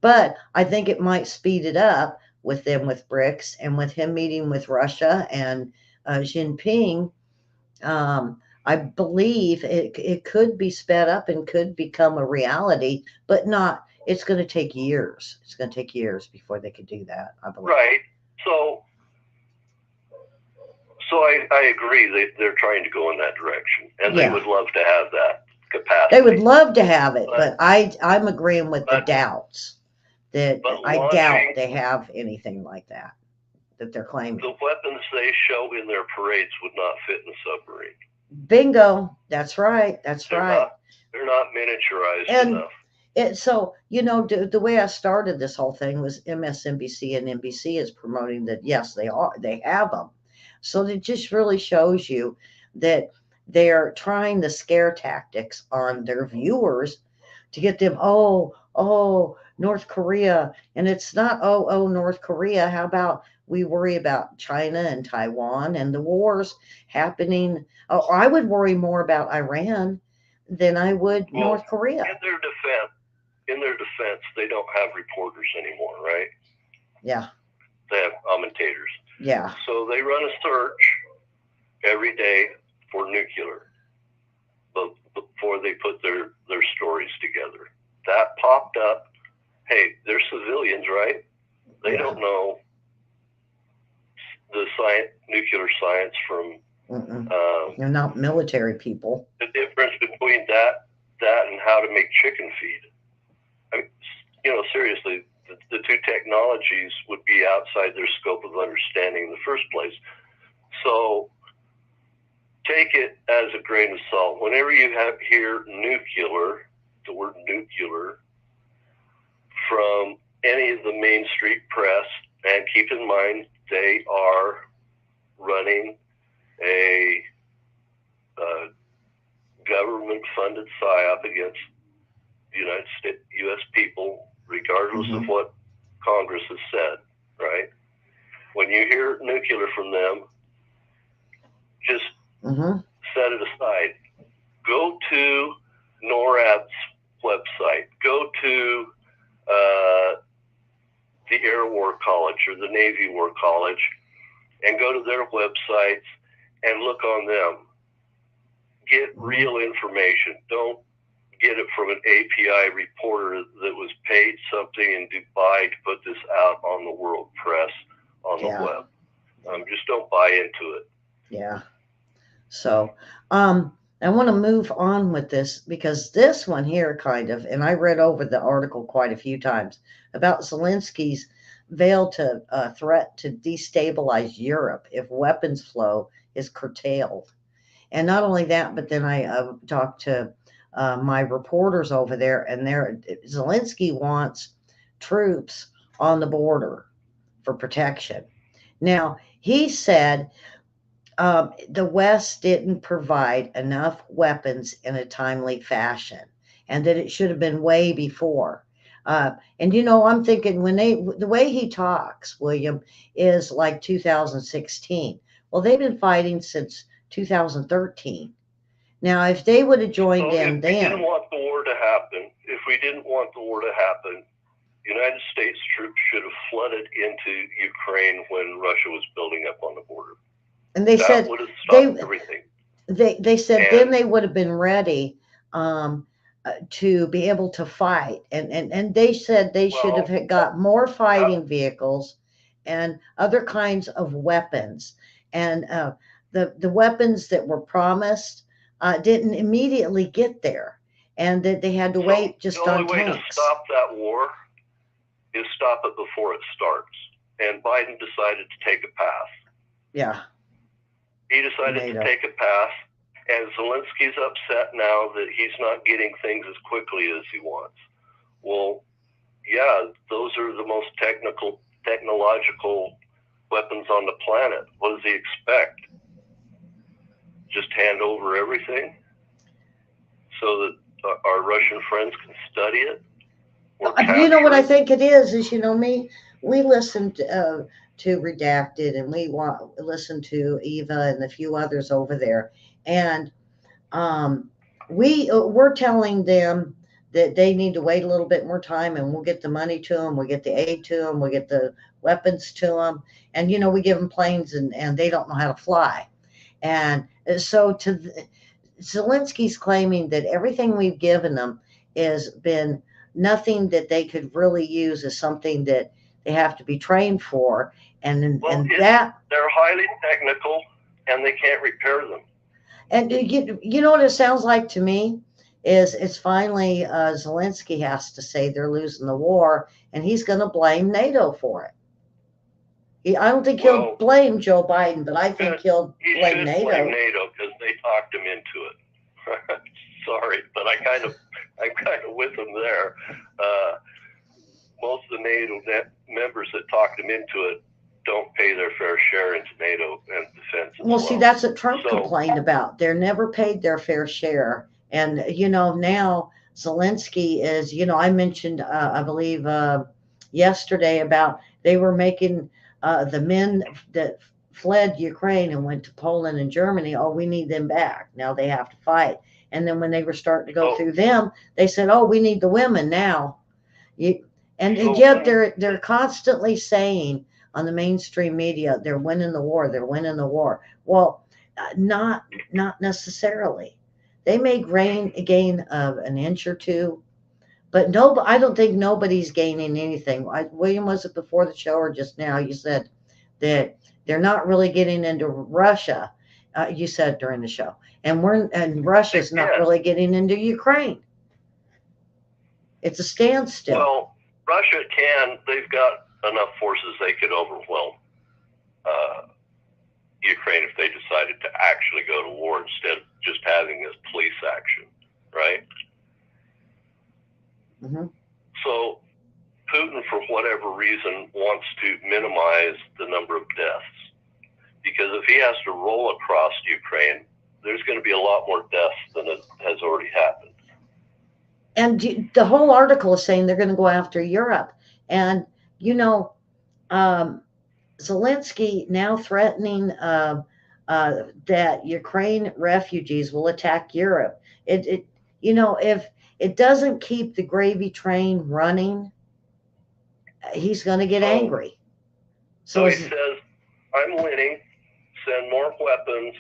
But I think it might speed it up with them with BRICS and with him meeting with Russia and Xi Jinping. I believe it could be sped up and could become a reality, but not. It's going to take years. It's going to take years before they could do that, I believe. Right. So I agree they're trying to go in that direction, and they would love to have that capacity. They would love to have it, but I'm agreeing with the doubts that I doubt they have anything like that they're claiming. The weapons they show in their parades would not fit in a submarine. Bingo. That's right. That's right. They're not miniaturized enough. So, the way I started this whole thing was MSNBC and NBC is promoting that, yes, they have them. So it just really shows you that they're trying the scare tactics on their viewers to get them, North Korea. And it's not, North Korea. How about we worry about China and Taiwan and the wars happening? Oh, I would worry more about Iran than I would North Korea. In their defense, they don't have reporters anymore, right? Yeah. They have commentators. Yeah. So they run a search every day for nuclear before they put their stories together. That popped up. Hey, they're civilians, right? They don't know the nuclear science from. They're not military people. The difference between that and how to make chicken feed. I mean, seriously, the two technologies would be outside their scope of understanding in the first place. So take it as a grain of salt. Whenever you hear nuclear, the word nuclear, from any of the main street press, and keep in mind they are running a government-funded PSYOP against the United States, U.S. people, regardless of what Congress has said, right? When you hear nuclear from them, just set it aside. Go to NORAD's website. Go to the Air War College or the Navy War College and go to their websites and look on them. Get real information. Don't get it from an API reporter that was paid something in Dubai to put this out on the world press on the web. Just don't buy into it. Yeah. So, I want to move on with this because this one here kind of, and I read over the article quite a few times about Zelensky's veiled to threat to destabilize Europe if weapons flow is curtailed. And not only that, but then I talked to my reporters over there, and Zelensky wants troops on the border for protection. Now, he said the West didn't provide enough weapons in a timely fashion, and that it should have been way before. And I'm thinking the way he talks, William, is like 2016. Well, they've been fighting since 2013. Now, if they would have joined in then, if we didn't want the war to happen, United States troops should have flooded into Ukraine when Russia was building up on the border. And they that said would have stopped everything. They said then they would have been ready to be able to fight, and they said they should have got more fighting vehicles and other kinds of weapons, and the weapons that were promised didn't immediately get there, and that they had to wait just on tanks. The only way to stop that war is stop it before it starts, and Biden decided to take a path. Yeah. He decided to take a path, and Zelensky's upset now that he's not getting things as quickly as he wants. Well, yeah, those are the most technological weapons on the planet. What does he expect? Just hand over everything so that our Russian friends can study it? You know what I think it is me, we listened to Redacted, and we listen to Eva and a few others over there, and we're telling them that they need to wait a little bit more time, and we'll get the money to them, we'll get the aid to them, we'll get the weapons to them, and we give them planes, and they don't know how to fly. And so Zelensky's claiming that everything we've given them has been nothing that they could really use as something that they have to be trained for, and that they're highly technical and they can't repair them. And you know what it sounds like to me is it's finally Zelensky has to say they're losing the war, and he's going to blame NATO for it. I don't think he'll blame Joe Biden, but I think he'll blame NATO. Blame NATO because they talked him into it. Sorry, but I'm kind of with them there. Most of the NATO members that talked him into it don't pay their fair share into NATO and defense. Well, see, that's what Trump complained about. They're never paid their fair share. And, now Zelensky is, I mentioned, I believe, yesterday about they were making the men that fled Ukraine and went to Poland and Germany, we need them back. Now they have to fight. And then when they were starting to go through them, they said, we need the women now. And yet they're constantly saying on the mainstream media, they're winning the war, they're winning the war. Well, not necessarily. They may gain an inch or two, but I don't think nobody's gaining anything. William, was it before the show or just now? You said that they're not really getting into Russia. You said during the show, and Russia's not really getting into Ukraine. It's a standstill. Well, Russia they've got enough forces they could overwhelm Ukraine if they decided to actually go to war instead of just having this police action, right? Mm-hmm. So Putin, for whatever reason, wants to minimize the number of deaths, because if he has to roll across Ukraine, there's going to be a lot more deaths than has already happened. And the whole article is saying they're going to go after Europe. And, Zelensky now threatening that Ukraine refugees will attack Europe. If it doesn't keep the gravy train running, he's going to get So, angry. So he says, I'm winning, send more weapons,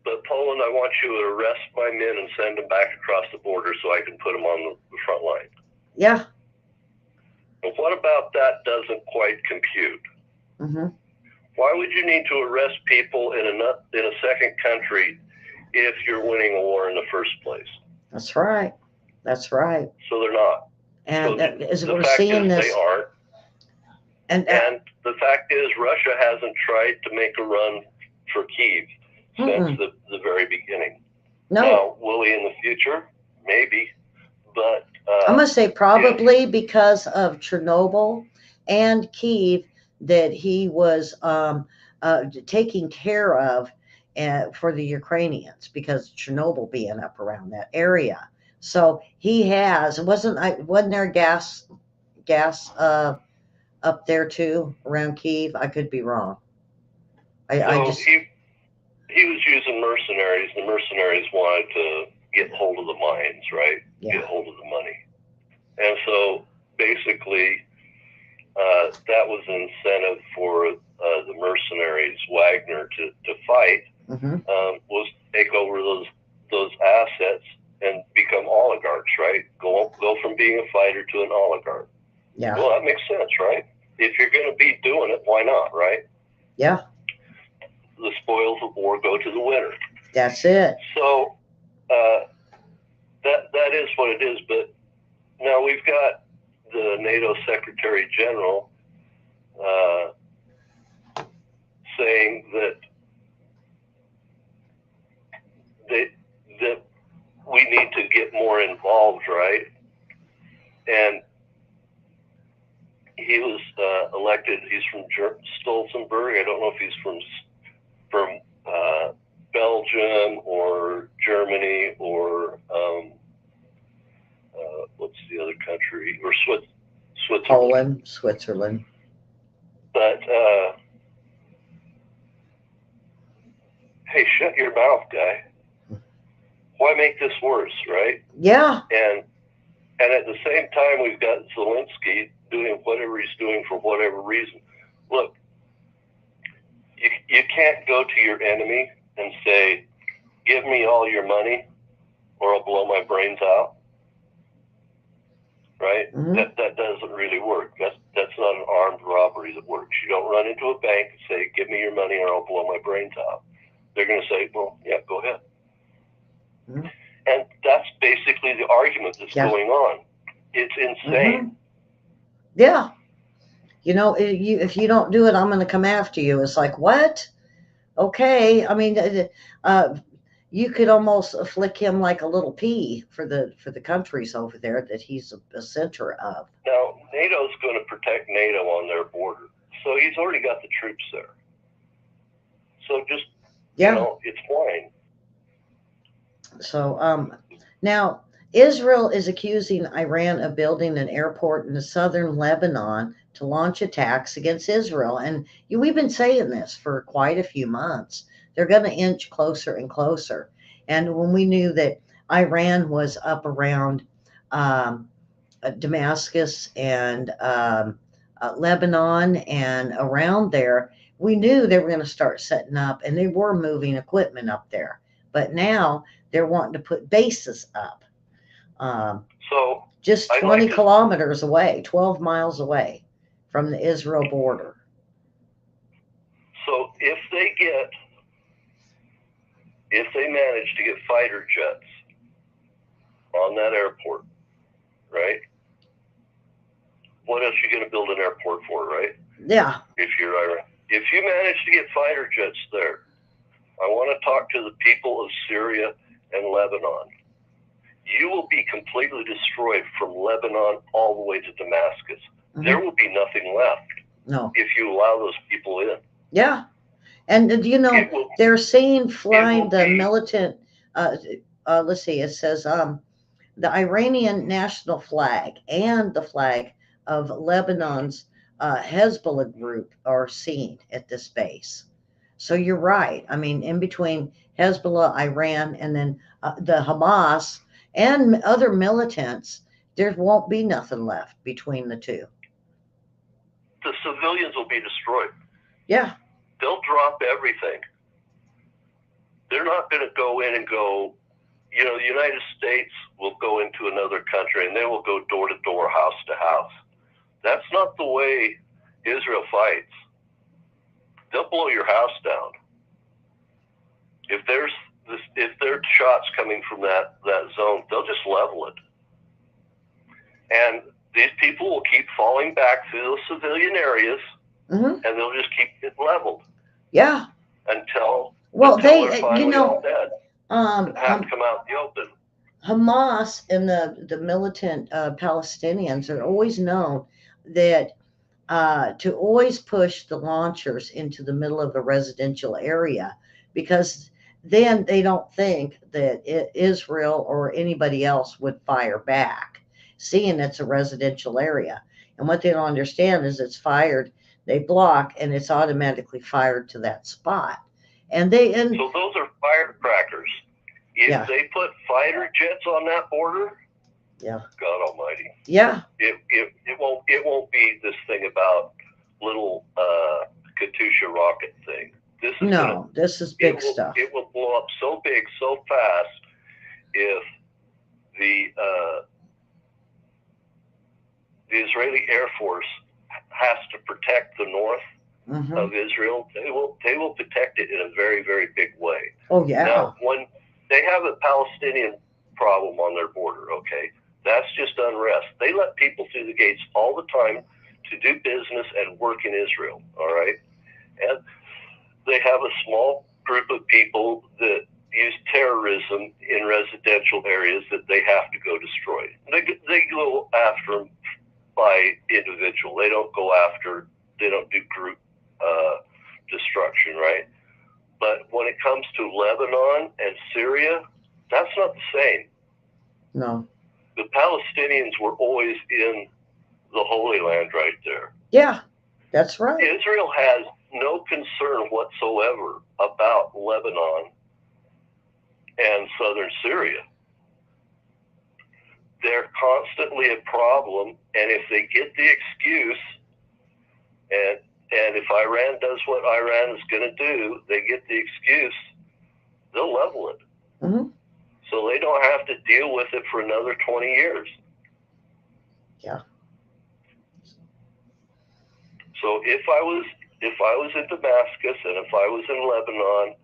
but Poland, I want you to arrest my men and send them back across the border so I can put them on the front line. Yeah. But what about that doesn't quite compute? Mm-hmm. Why would you need to arrest people in a second country if you're winning a war in the first place? That's right. That's right. So they're not. And so as the we're fact seeing is this, they aren't. And the fact is Russia hasn't tried to make a run for Kyiv since the very beginning. No. Now, will he in the future? Maybe. But I'm going to say probably because of Chernobyl and Kyiv that he was taking care of for the Ukrainians, because Chernobyl being up around that area. So he has, wasn't there gas up there too around Kyiv? I could be wrong. He was using mercenaries. The mercenaries wanted to get hold of the mines, right? Yeah. Get hold of the money. And so basically that was an incentive for the mercenaries, Wagner, to fight, was take over those assets and become oligarchs, right? Go from being a fighter to an oligarch. Yeah. Well, that makes sense, right? If you're going to be doing it, why not, right? Yeah. The spoils of war go to the winner. That's it. So that is what it is. But now we've got the NATO Secretary General saying that we need to get more involved, right? And he was elected. He's from Stolzenberg. I don't know if he's from Belgium or Germany or what's the other country? Or Switzerland. Poland, Switzerland. But hey, shut your mouth, guy. Why make this worse, right? Yeah. And at the same time, we've got Zelensky doing whatever he's doing for whatever reason. Look, you can't go to your enemy and say, give me all your money or I'll blow my brains out. Right? Mm-hmm. That doesn't really work. That's not an armed robbery that works. You don't run into a bank and say, give me your money or I'll blow my brains out. They're going to say, well, yeah, go ahead. Mm-hmm. And that's basically the argument that's going on. It's insane. Mm-hmm. Yeah. You know, if you don't do it, I'm going to come after you. It's like, what? Okay. I mean, you could almost flick him like a little pea for the countries over there that he's a center of. Now, NATO's going to protect NATO on their border. So he's already got the troops there. So just, you know, it's fine. So now Israel is accusing Iran of building an airport in the southern Lebanon to launch attacks against Israel. And we've been saying this for quite a few months. They're going to inch closer and closer. And when we knew that Iran was up around Damascus and Lebanon and around there, we knew they were going to start setting up, and they were moving equipment up there. But now they're wanting to put bases up. So just 20 kilometers away, 12 miles away from the Israel border. So if they manage to get fighter jets on that airport, right? What else are you going to build an airport for, right? Yeah. If you're Iran. If you manage to get fighter jets there, I want to talk to the people of Syria and Lebanon. You will be completely destroyed from Lebanon all the way to Damascus. Mm-hmm. There will be nothing left. No. If you allow those people in. Yeah. And you know, they're saying flying the militant, let's see, it says the Iranian national flag and the flag of Lebanon's Hezbollah group are seen at this base. So you're right. I mean, in between Hezbollah, Iran, and then the Hamas and other militants, there won't be nothing left between the two. the civilians will be destroyed. Yeah. They'll drop everything. They're not going to go in and go, you know, the United States will go into another country and they will go door to door, house to house. That's not the way Israel fights. They'll blow your house down. If there's shots coming from that zone, they'll just level it. And these people will keep falling back through those civilian areas, and they'll just keep it leveled. Yeah. Until they're finally all dead. Have to come out in the open. Hamas and the militant Palestinians are always known that to always push the launchers into the middle of a residential area, because then they don't think that Israel or anybody else would fire back, seeing it's a residential area. And what they don't understand is it's fired, they block, and it's automatically fired to that spot. So those are firecrackers. If they put fighter jets on that border, yeah, God Almighty, yeah, it won't be this thing about little Katyusha rocket thing. This is big stuff. It will blow up so big, so fast. If the Israeli Air Force has to protect the north of Israel, they will protect it in a very, very big way. Oh yeah. Now, when they have a Palestinian problem on their border, okay, that's just unrest. They let people through the gates all the time to do business and work in Israel. All right, and they have a small group of people that use terrorism in residential areas that they have to go destroy. They go after them by individual. They don't do group destruction, right? But when it comes to Lebanon and Syria, that's not the same. No. The Palestinians were always in the Holy Land right there. Yeah, that's right. Israel has no concern whatsoever about Lebanon and southern Syria. They're constantly a problem, and if they get the excuse, and if Iran does what Iran is going to do, they get the excuse, they'll level it. So they don't have to deal with it for another 20 years. Yeah. So if I was in Damascus and if I was in Lebanon,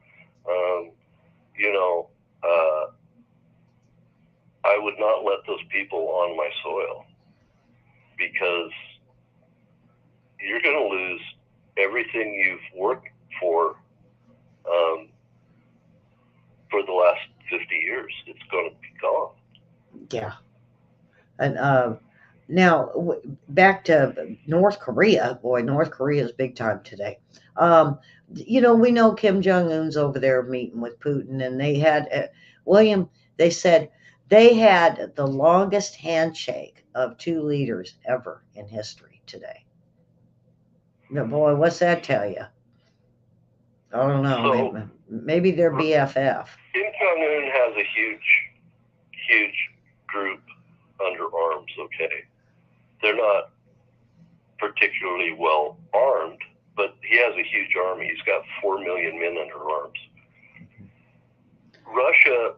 I would not let those people on my soil, because you're going to lose everything you've worked for the last 50 years. It's going to be gone. Yeah. And now back to North Korea. Boy, North Korea is big time today. We know Kim Jong-un's over there meeting with Putin, and they had William. They said they had the longest handshake of two leaders ever in history today. No, boy, what's that tell you? I don't know. So, maybe they're BFF. Kim Jong-un has a huge group under arms, okay? They're not particularly well armed, but he has a huge army. He's got 4 million men under arms. Russia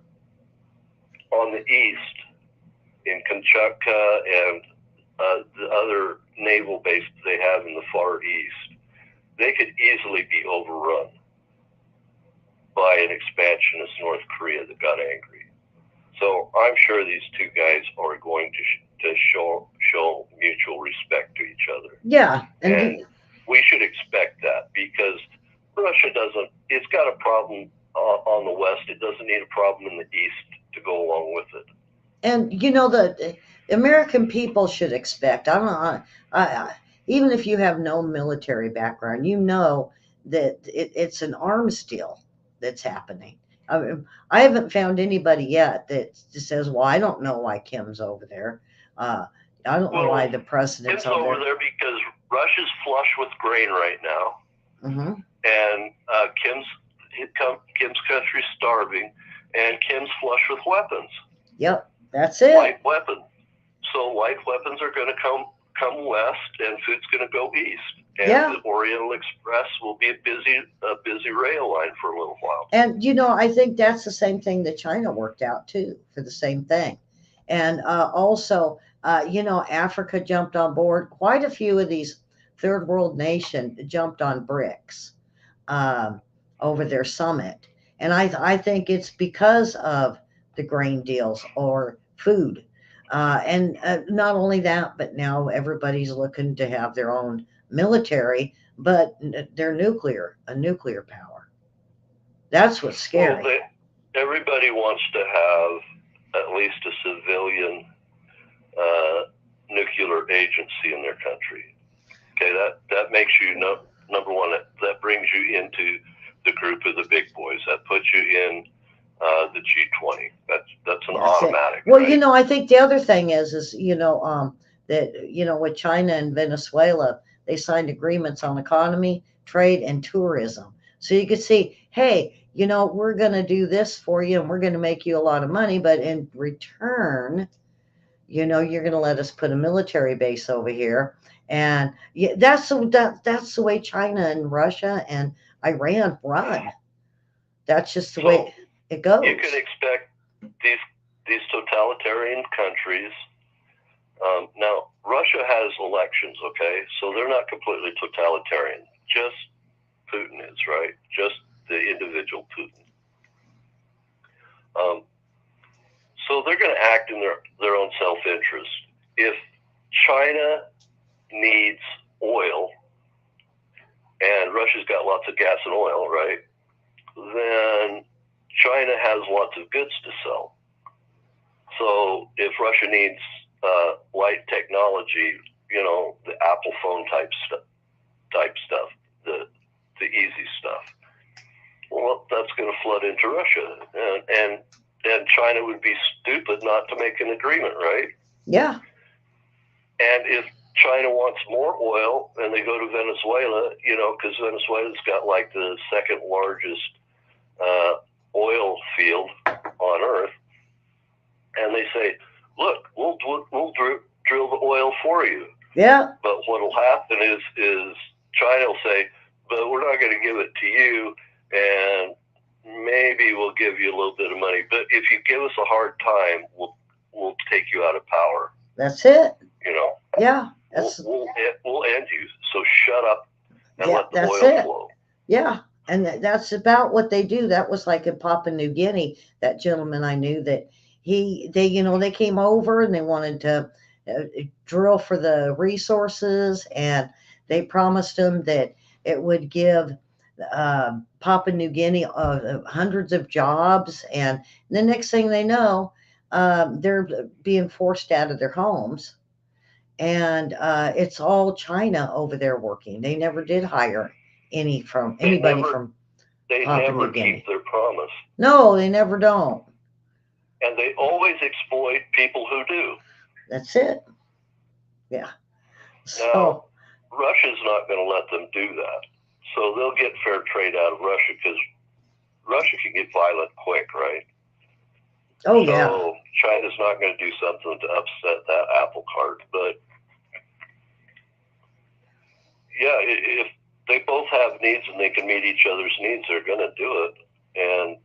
on the east, in Kamchatka and the other naval bases they have in the Far East, they could easily be overrun by an expansionist North Korea that got angry. So I'm sure these two guys are going to show mutual respect to each other. Yeah. And we should expect that, because Russia it's got a problem on the west. It doesn't need a problem in the east to go along with it. And the American people should expect. I don't know. Even if you have no military background, that it's an arms deal that's happening. I haven't found anybody yet that says, "Well, I don't know why Kim's over there. I don't know why the president's Kim's over there because Russia's flush with grain right now, and Kim's country's starving, and Kim's flush with weapons. Yep, that's it. Light weapons. So light weapons are going to come come west, and food's going to go east. And Yeah. the Oriental Express will be a busy rail line for a little while. And I think that's the same thing that China worked out too for the same thing. And also, Africa jumped on board. Quite a few of these third world nations jumped on BRICS um, over their summit. And I think it's because of the grain deals or food. And not only that, but now everybody's looking to have their own military, but they're a nuclear power. That's what's Well, scary. everybody wants to have at least a civilian nuclear agency in their country. Okay, that makes you number one. That brings you into the group of the big boys. That puts you in the G20. That's an That's it. automatic. Well, right? I think the other thing is that with China and Venezuela, they signed agreements on economy, trade, and tourism. So you could see, hey, we're going to do this for you, and we're going to make you a lot of money, but in return, you're going to let us put a military base over here. And yeah, that's the way China and Russia and Iran run. That's just the way it goes. You can expect these totalitarian countries. Now, Russia has elections, okay? So they're not completely totalitarian. Just Putin is, right? Just the individual Putin. So they're going to act in their own self-interest. If China needs oil, and Russia's got lots of gas and oil, right? Then China has lots of goods to sell. So if Russia needs light technology, the Apple phone type stuff, the easy stuff, well, that's going to flood into Russia, and China would be stupid not to make an agreement, right? Yeah. And if China wants more oil and they go to Venezuela, because Venezuela's got like the second largest oil field on Earth, and they say, look, we'll drill the oil for you. Yeah. But what'll happen is China will say, but we're not going to give it to you, and maybe we'll give you a little bit of money. But if you give us a hard time, we'll take you out of power. That's it. Yeah. We'll end you. So shut up and let the oil flow. Yeah. And that's about what they do. That was like in Papua New Guinea, that gentleman I knew that they came over and they wanted to drill for the resources, and they promised them that it would give Papua New Guinea hundreds of jobs. And the next thing they know, they're being forced out of their homes. And it's all China over there working. They never did hire anybody from They Papua never New Guinea. keep their promise. No, they never don't. And they always exploit people who do. That's it. Yeah. Now, Russia's not going to let them do that. So they'll get fair trade out of Russia, because Russia can get violent quick, right? Oh, so yeah. China's not going to do something to upset that apple cart. But yeah, if they both have needs and they can meet each other's needs, they're going to do it. And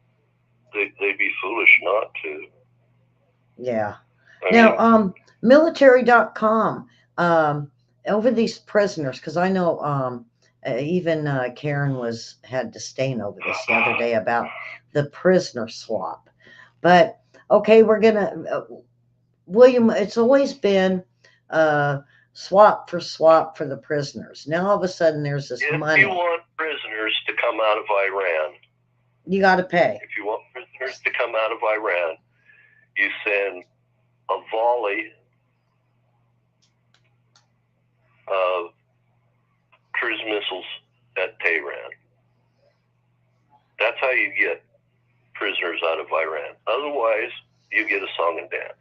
they'd be foolish not to. Yeah. Now, military.com, over these prisoners, because I know even Karen had disdain over this the other day about the prisoner swap. But okay, we're gonna William. It's always been swap for the prisoners. Now all of a sudden there's this money. If you want prisoners to come out of Iran, you got to pay. If you want prisoners to come out of Iran, you send a volley of cruise missiles at Tehran. That's how you get prisoners out of Iran. Otherwise, you get a song and dance.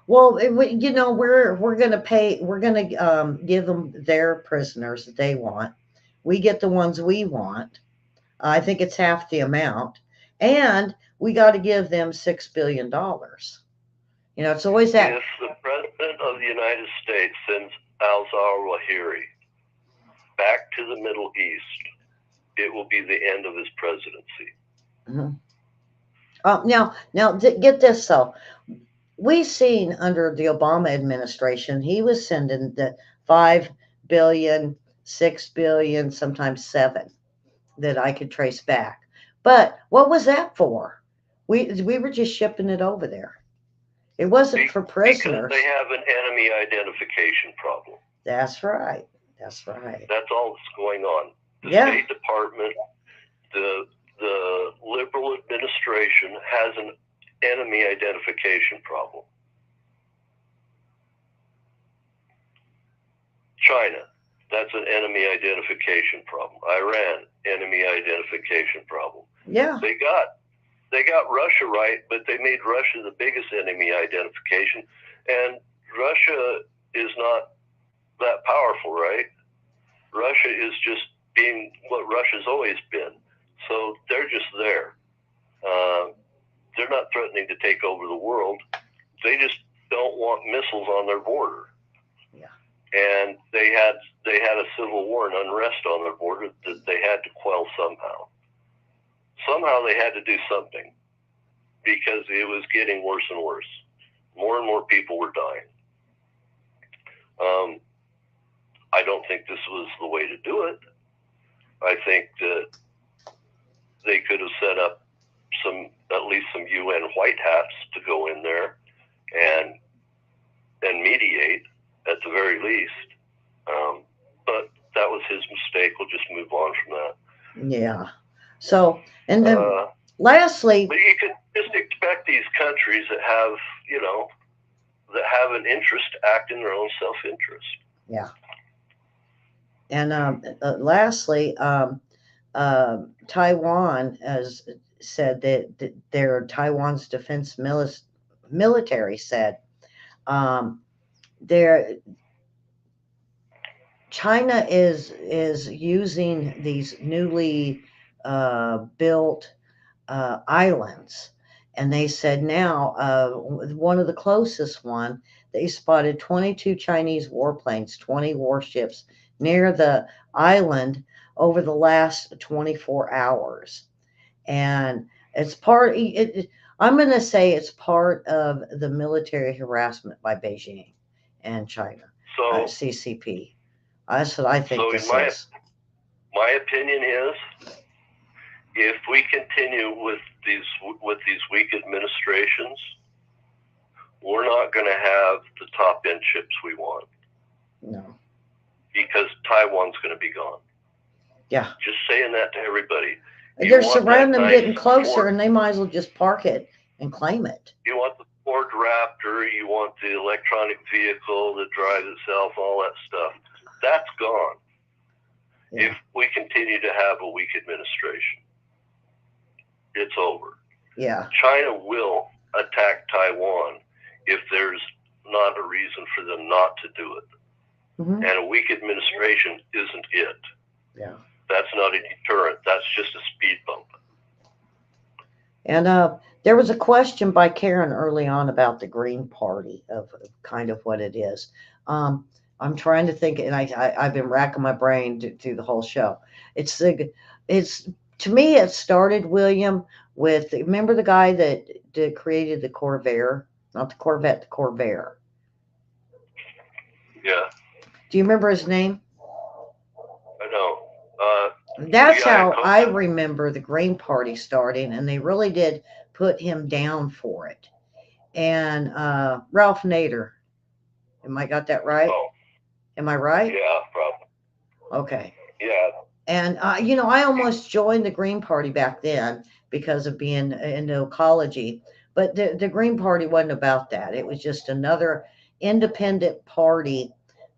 Well, we're going to pay. We're going to give them their prisoners that they want. We get the ones we want. I think it's half the amount, and we got to give them $6 billion. It's always that. If the president of the United States sends al-Zawahiri back to the Middle East, it will be the end of his presidency. Now, get this though. We've seen under the Obama administration, he was sending the 5 billion, 6 billion, sometimes 7 that I could trace back. But what was that for? We were just shipping it over there. It wasn't for prisoners. Because they have an enemy identification problem. That's right. That's right. That's all that's going on. The State Department, the liberal administration has an enemy identification problem. China, that's an enemy identification problem. Iran, enemy identification problem. Yeah. They got Russia right, but they made Russia the biggest enemy identification. And Russia is not that powerful, right? Russia is just being what Russia's always been. So they're just there. They're not threatening to take over the world. They just don't want missiles on their border. Yeah. And they had a civil war and unrest on their border that they had to quell somehow. Somehow they had to do something because it was getting worse and worse. More and more people were dying. I don't think this was the way to do it. I think that they could have set up at least some UN white hats to go in there and mediate at the very least. But that was his mistake. We'll just move on from that. Yeah. So, and then lastly, but you can just expect these countries that have, that have an interest to act in their own self-interest. Yeah. And lastly, Taiwan has said that their Taiwan's defense military said China is using these newly built islands, and they said now one of the closest one, they spotted 22 Chinese warplanes, 20 warships near the island over the last 24 hours. And it's I'm going to say it's part of the military harassment by Beijing and China, CCP. That's what I think this is. My opinion is, if we continue with these weak administrations, we're not going to have the top end chips we want. No. Because Taiwan's going to be gone. Yeah. Just saying that to everybody. They're surrounding them, getting closer, and they might as well just park it and claim it. You want the Ford Raptor, you want the electronic vehicle that drives itself, all that stuff. That's gone. Yeah. If we continue to have a weak administration, it's over. Yeah. China will attack Taiwan if there's not a reason for them not to do it. Mm-hmm. And a weak administration isn't it. Yeah. That's not a deterrent. That's just a speed bump. And there was a question by Karen early on about the Green Party, of kind of what it is. I'm trying to think, and I've been racking my brain through the whole show. It's to me, it started, William, with, remember the guy that created the Corvair, not the Corvette, the Corvair. Yeah. Do you remember his name? I know. That's how I remember the Green Party starting, and they really did put him down for it. And Ralph Nader, am I got that right? Oh. Am I right? Yeah, probably. Okay. Yeah. And I almost joined the Green Party back then because of being into ecology, but the Green Party wasn't about that. It was just another independent party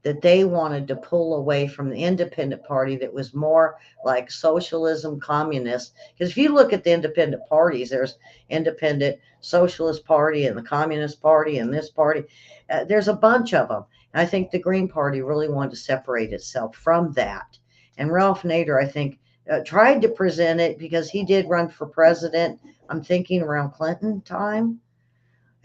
that they wanted to pull away from the independent party that was more like socialism, communist. Because if you look at the independent parties, there's independent socialist party and the communist party and this party. There's a bunch of them. And I think the Green Party really wanted to separate itself from that. And Ralph Nader, I think, tried to present it because he did run for president, I'm thinking around Clinton time.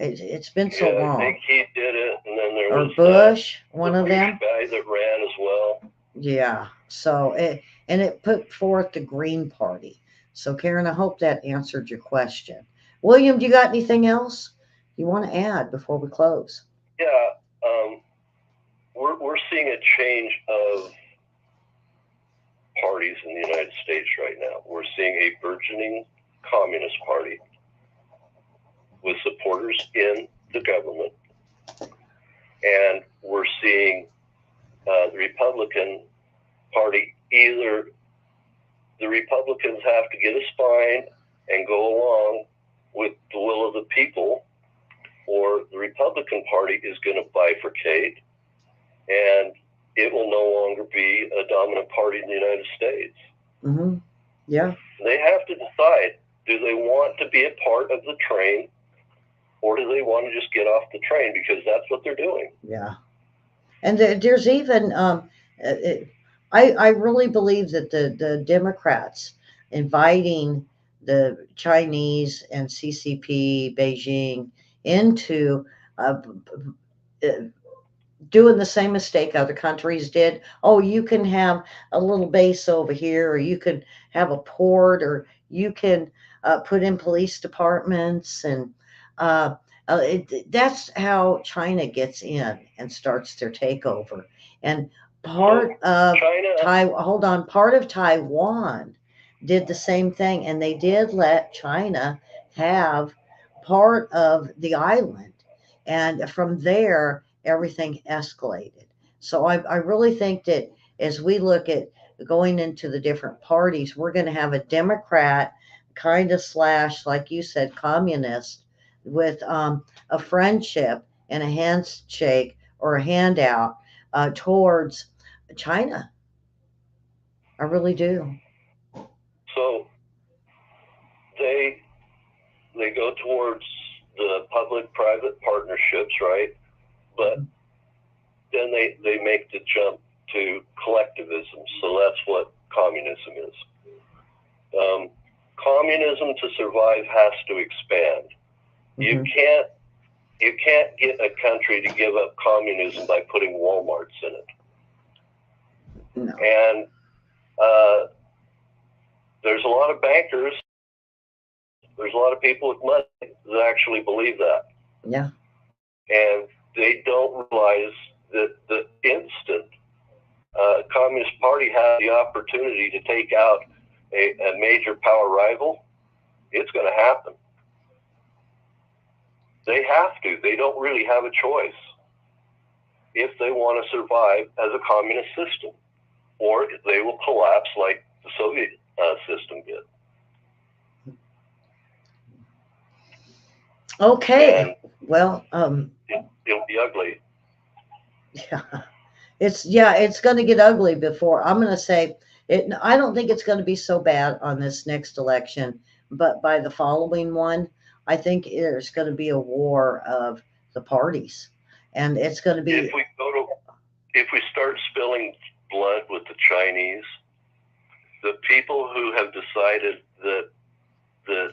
It's been so Yeah, I long. think he did it, and then there Or was Bush, the one of Bush them. guy that ran as well. Yeah. So it put forth the Green Party. So Karen, I hope that answered your question. William, do you got anything else you want to add before we close? Yeah, we're seeing a change of parties in the United States right now. We're seeing a burgeoning communist party with supporters in the government, and we're seeing the Republican Party, either the Republicans have to get a spine and go along with the will of the people, or the Republican Party is going to bifurcate, and it will no longer be a dominant party in the United States. Mm-hmm. Yeah. They have to decide, do they want to be a part of the train, or do they want to just get off the train, because that's what they're doing. Yeah. And there's even I really believe that the Democrats inviting the Chinese and CCP Beijing into uh, doing the same mistake other countries did. Oh, you can have a little base over here, or you can have a port, or you can put in police departments, and uh, that's how China gets in and starts their takeover. And So part of China, hold on, part of Taiwan did the same thing, and they did let China have part of the island, and from there everything escalated. So I really think that as we look at going into the different parties, we're going to have a Democrat kind of slash, like you said, communist with a friendship and a handshake or a handout towards China. I really do. so they they go towards the public-private partnerships, right? But then they make the jump to collectivism. So that's what communism is. Communism, to survive, has to expand. You Mm-hmm. can't get a country to give up communism by putting Walmarts in it. No. And there's a lot of bankers, there's a lot of people with money that actually believe that. Yeah. And they don't realize that the instant Communist Party has the opportunity to take out a major power rival, it's going to happen. They have to. They don't really have a choice if they want to survive as a communist system, or they will collapse like the Soviet system did. Okay. And Well, it'll be ugly. yeah. It's going to get ugly before. I'm going to say it. I don't think it's going to be so bad on this next election, but by the following one, I think there's going to be a war of the parties, and it's going to be. If we start spilling blood with the Chinese, the people who have decided that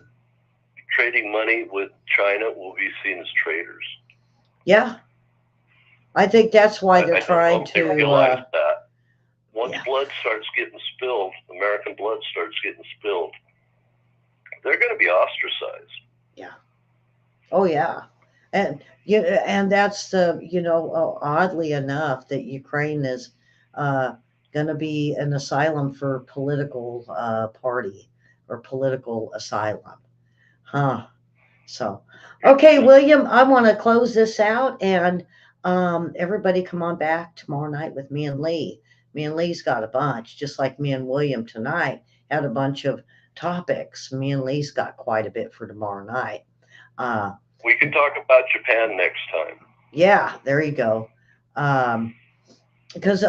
trading money with China will be seen as traitors. Yeah, I think that's why they're I trying don't think to. they realize that. Once Yeah. blood starts getting spilled, American blood starts getting spilled, they're going to be ostracized. Yeah. Oh yeah, and that's the oddly enough that Ukraine is going to be an asylum for political party or political asylum, huh? So, okay, William, I want to close this out, and everybody come on back tomorrow night with me and Lee. Me and Lee's got a bunch, just like me and William tonight had a bunch of topics. Me and Lee's got quite a bit for tomorrow night. Uh, We can talk about Japan next time. yeah, there you go. Because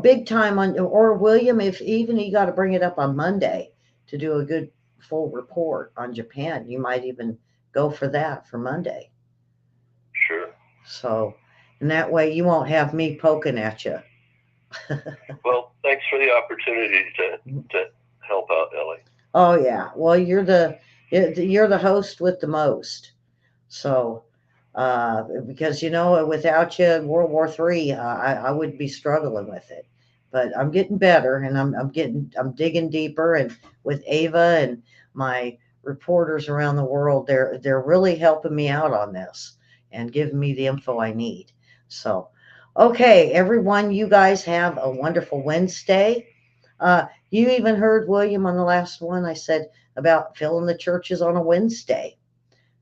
big time on, or William, if even you got to bring it up on Monday to do a good full report on Japan, you might even go for that for Monday. Sure. So, and that way you won't have me poking at you. Well, thanks for the opportunity to help out, Elly. Oh yeah. Well, you're the host with the most. So Because without you in World War III, I would be struggling with it. But I'm getting better, and I'm digging deeper, and with Ava and my reporters around the world, they're really helping me out on this and giving me the info I need. So, okay, everyone, you guys have a wonderful Wednesday. You even heard William on the last one. I said about filling the churches on a Wednesday.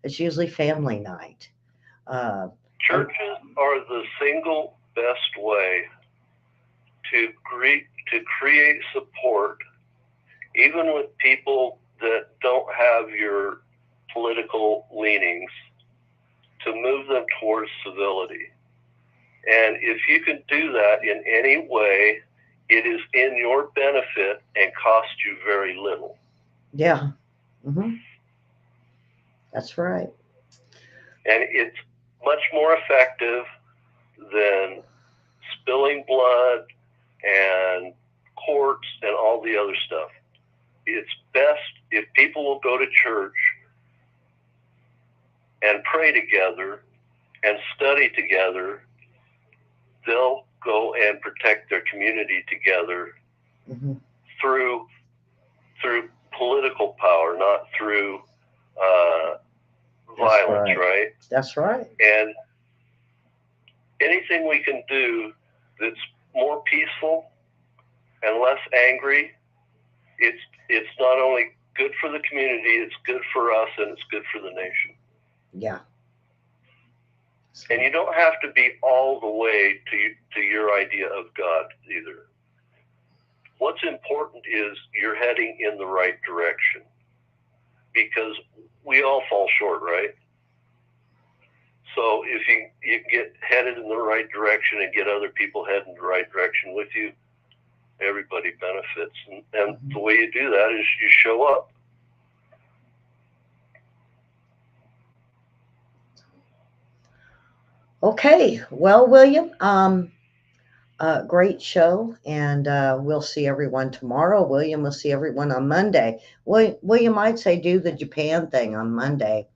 It's usually family night. Uh, Churches are the single best way to create support, even with people that don't have your political leanings, to move them towards civility. And if you can do that in any way, it is in your benefit and costs you very little. yeah. Hmm. That's right. And it's much more effective than spilling blood and courts and all the other stuff. It's best if people will go to church and pray together and study together. They'll go and protect their community together Hmm. through political power, not through violence, right? That's right. And anything we can do that's more peaceful and less angry, it's not only good for the community, it's good for us, and it's good for the nation. Yeah. And you don't have to be all the way to your idea of God either. What's important is you're heading in the right direction, because we all fall short, right? So if you get headed in the right direction and get other people heading in the right direction with you, everybody benefits. And the way you do that is you show up. Okay. Well, William, great show, and we'll see everyone tomorrow. William, we'll see everyone on Monday. William, I'd say do the Japan thing on Monday.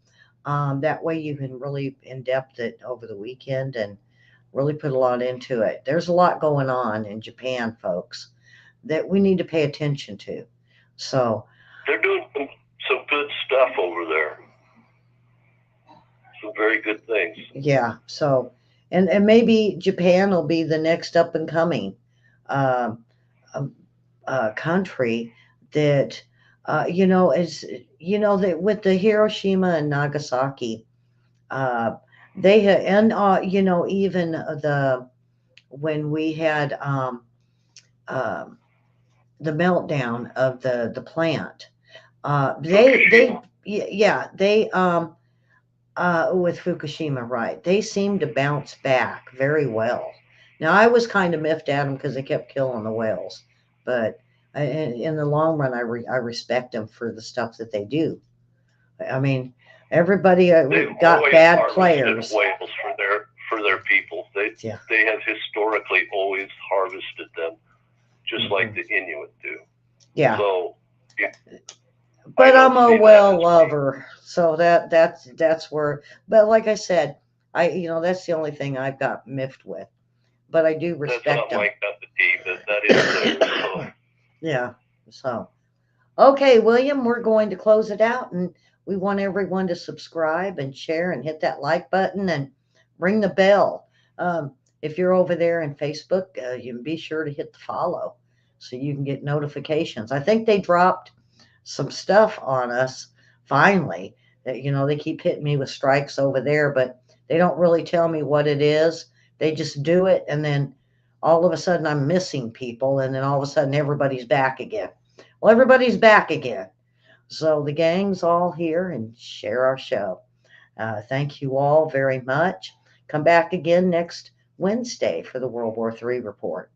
That way you can really in depth it over the weekend and really put a lot into it. There's a lot going on in Japan, folks, that we need to pay attention to. So they're doing some good stuff over there. Some very good things. Yeah. So, and maybe Japan will be the next up and coming uh, country that is that with the Hiroshima and Nagasaki, uh, they had, and even the when we had um, the meltdown of the plant, they with Fukushima, right? They seem to bounce back very well. Now, I was kind of miffed at them because they kept killing the whales, but in the long run, I respect them for the stuff that they do. I mean, everybody got bad players. Whales for their people. They have historically always harvested them, just like the Inuit do. Yeah. So. But I'm a whale lover, so that's where. But like I said, that's the only thing I've got miffed with. But I do respect them. That's not my cup of tea, but that is theirs. So. Yeah. So, okay, William, we're going to close it out, and we want everyone to subscribe and share and hit that like button and ring the bell. If you're over there in Facebook, you can be sure to hit the follow so you can get notifications. I think they dropped some stuff on us finally. They keep hitting me with strikes over there, but they don't really tell me what it is. They just do it, and then all of a sudden I'm missing people, and then all of a sudden everybody's back again. Well, everybody's back again. So the gang's all here and share our show. Thank you all very much. Come back again next Wednesday for the World War III report.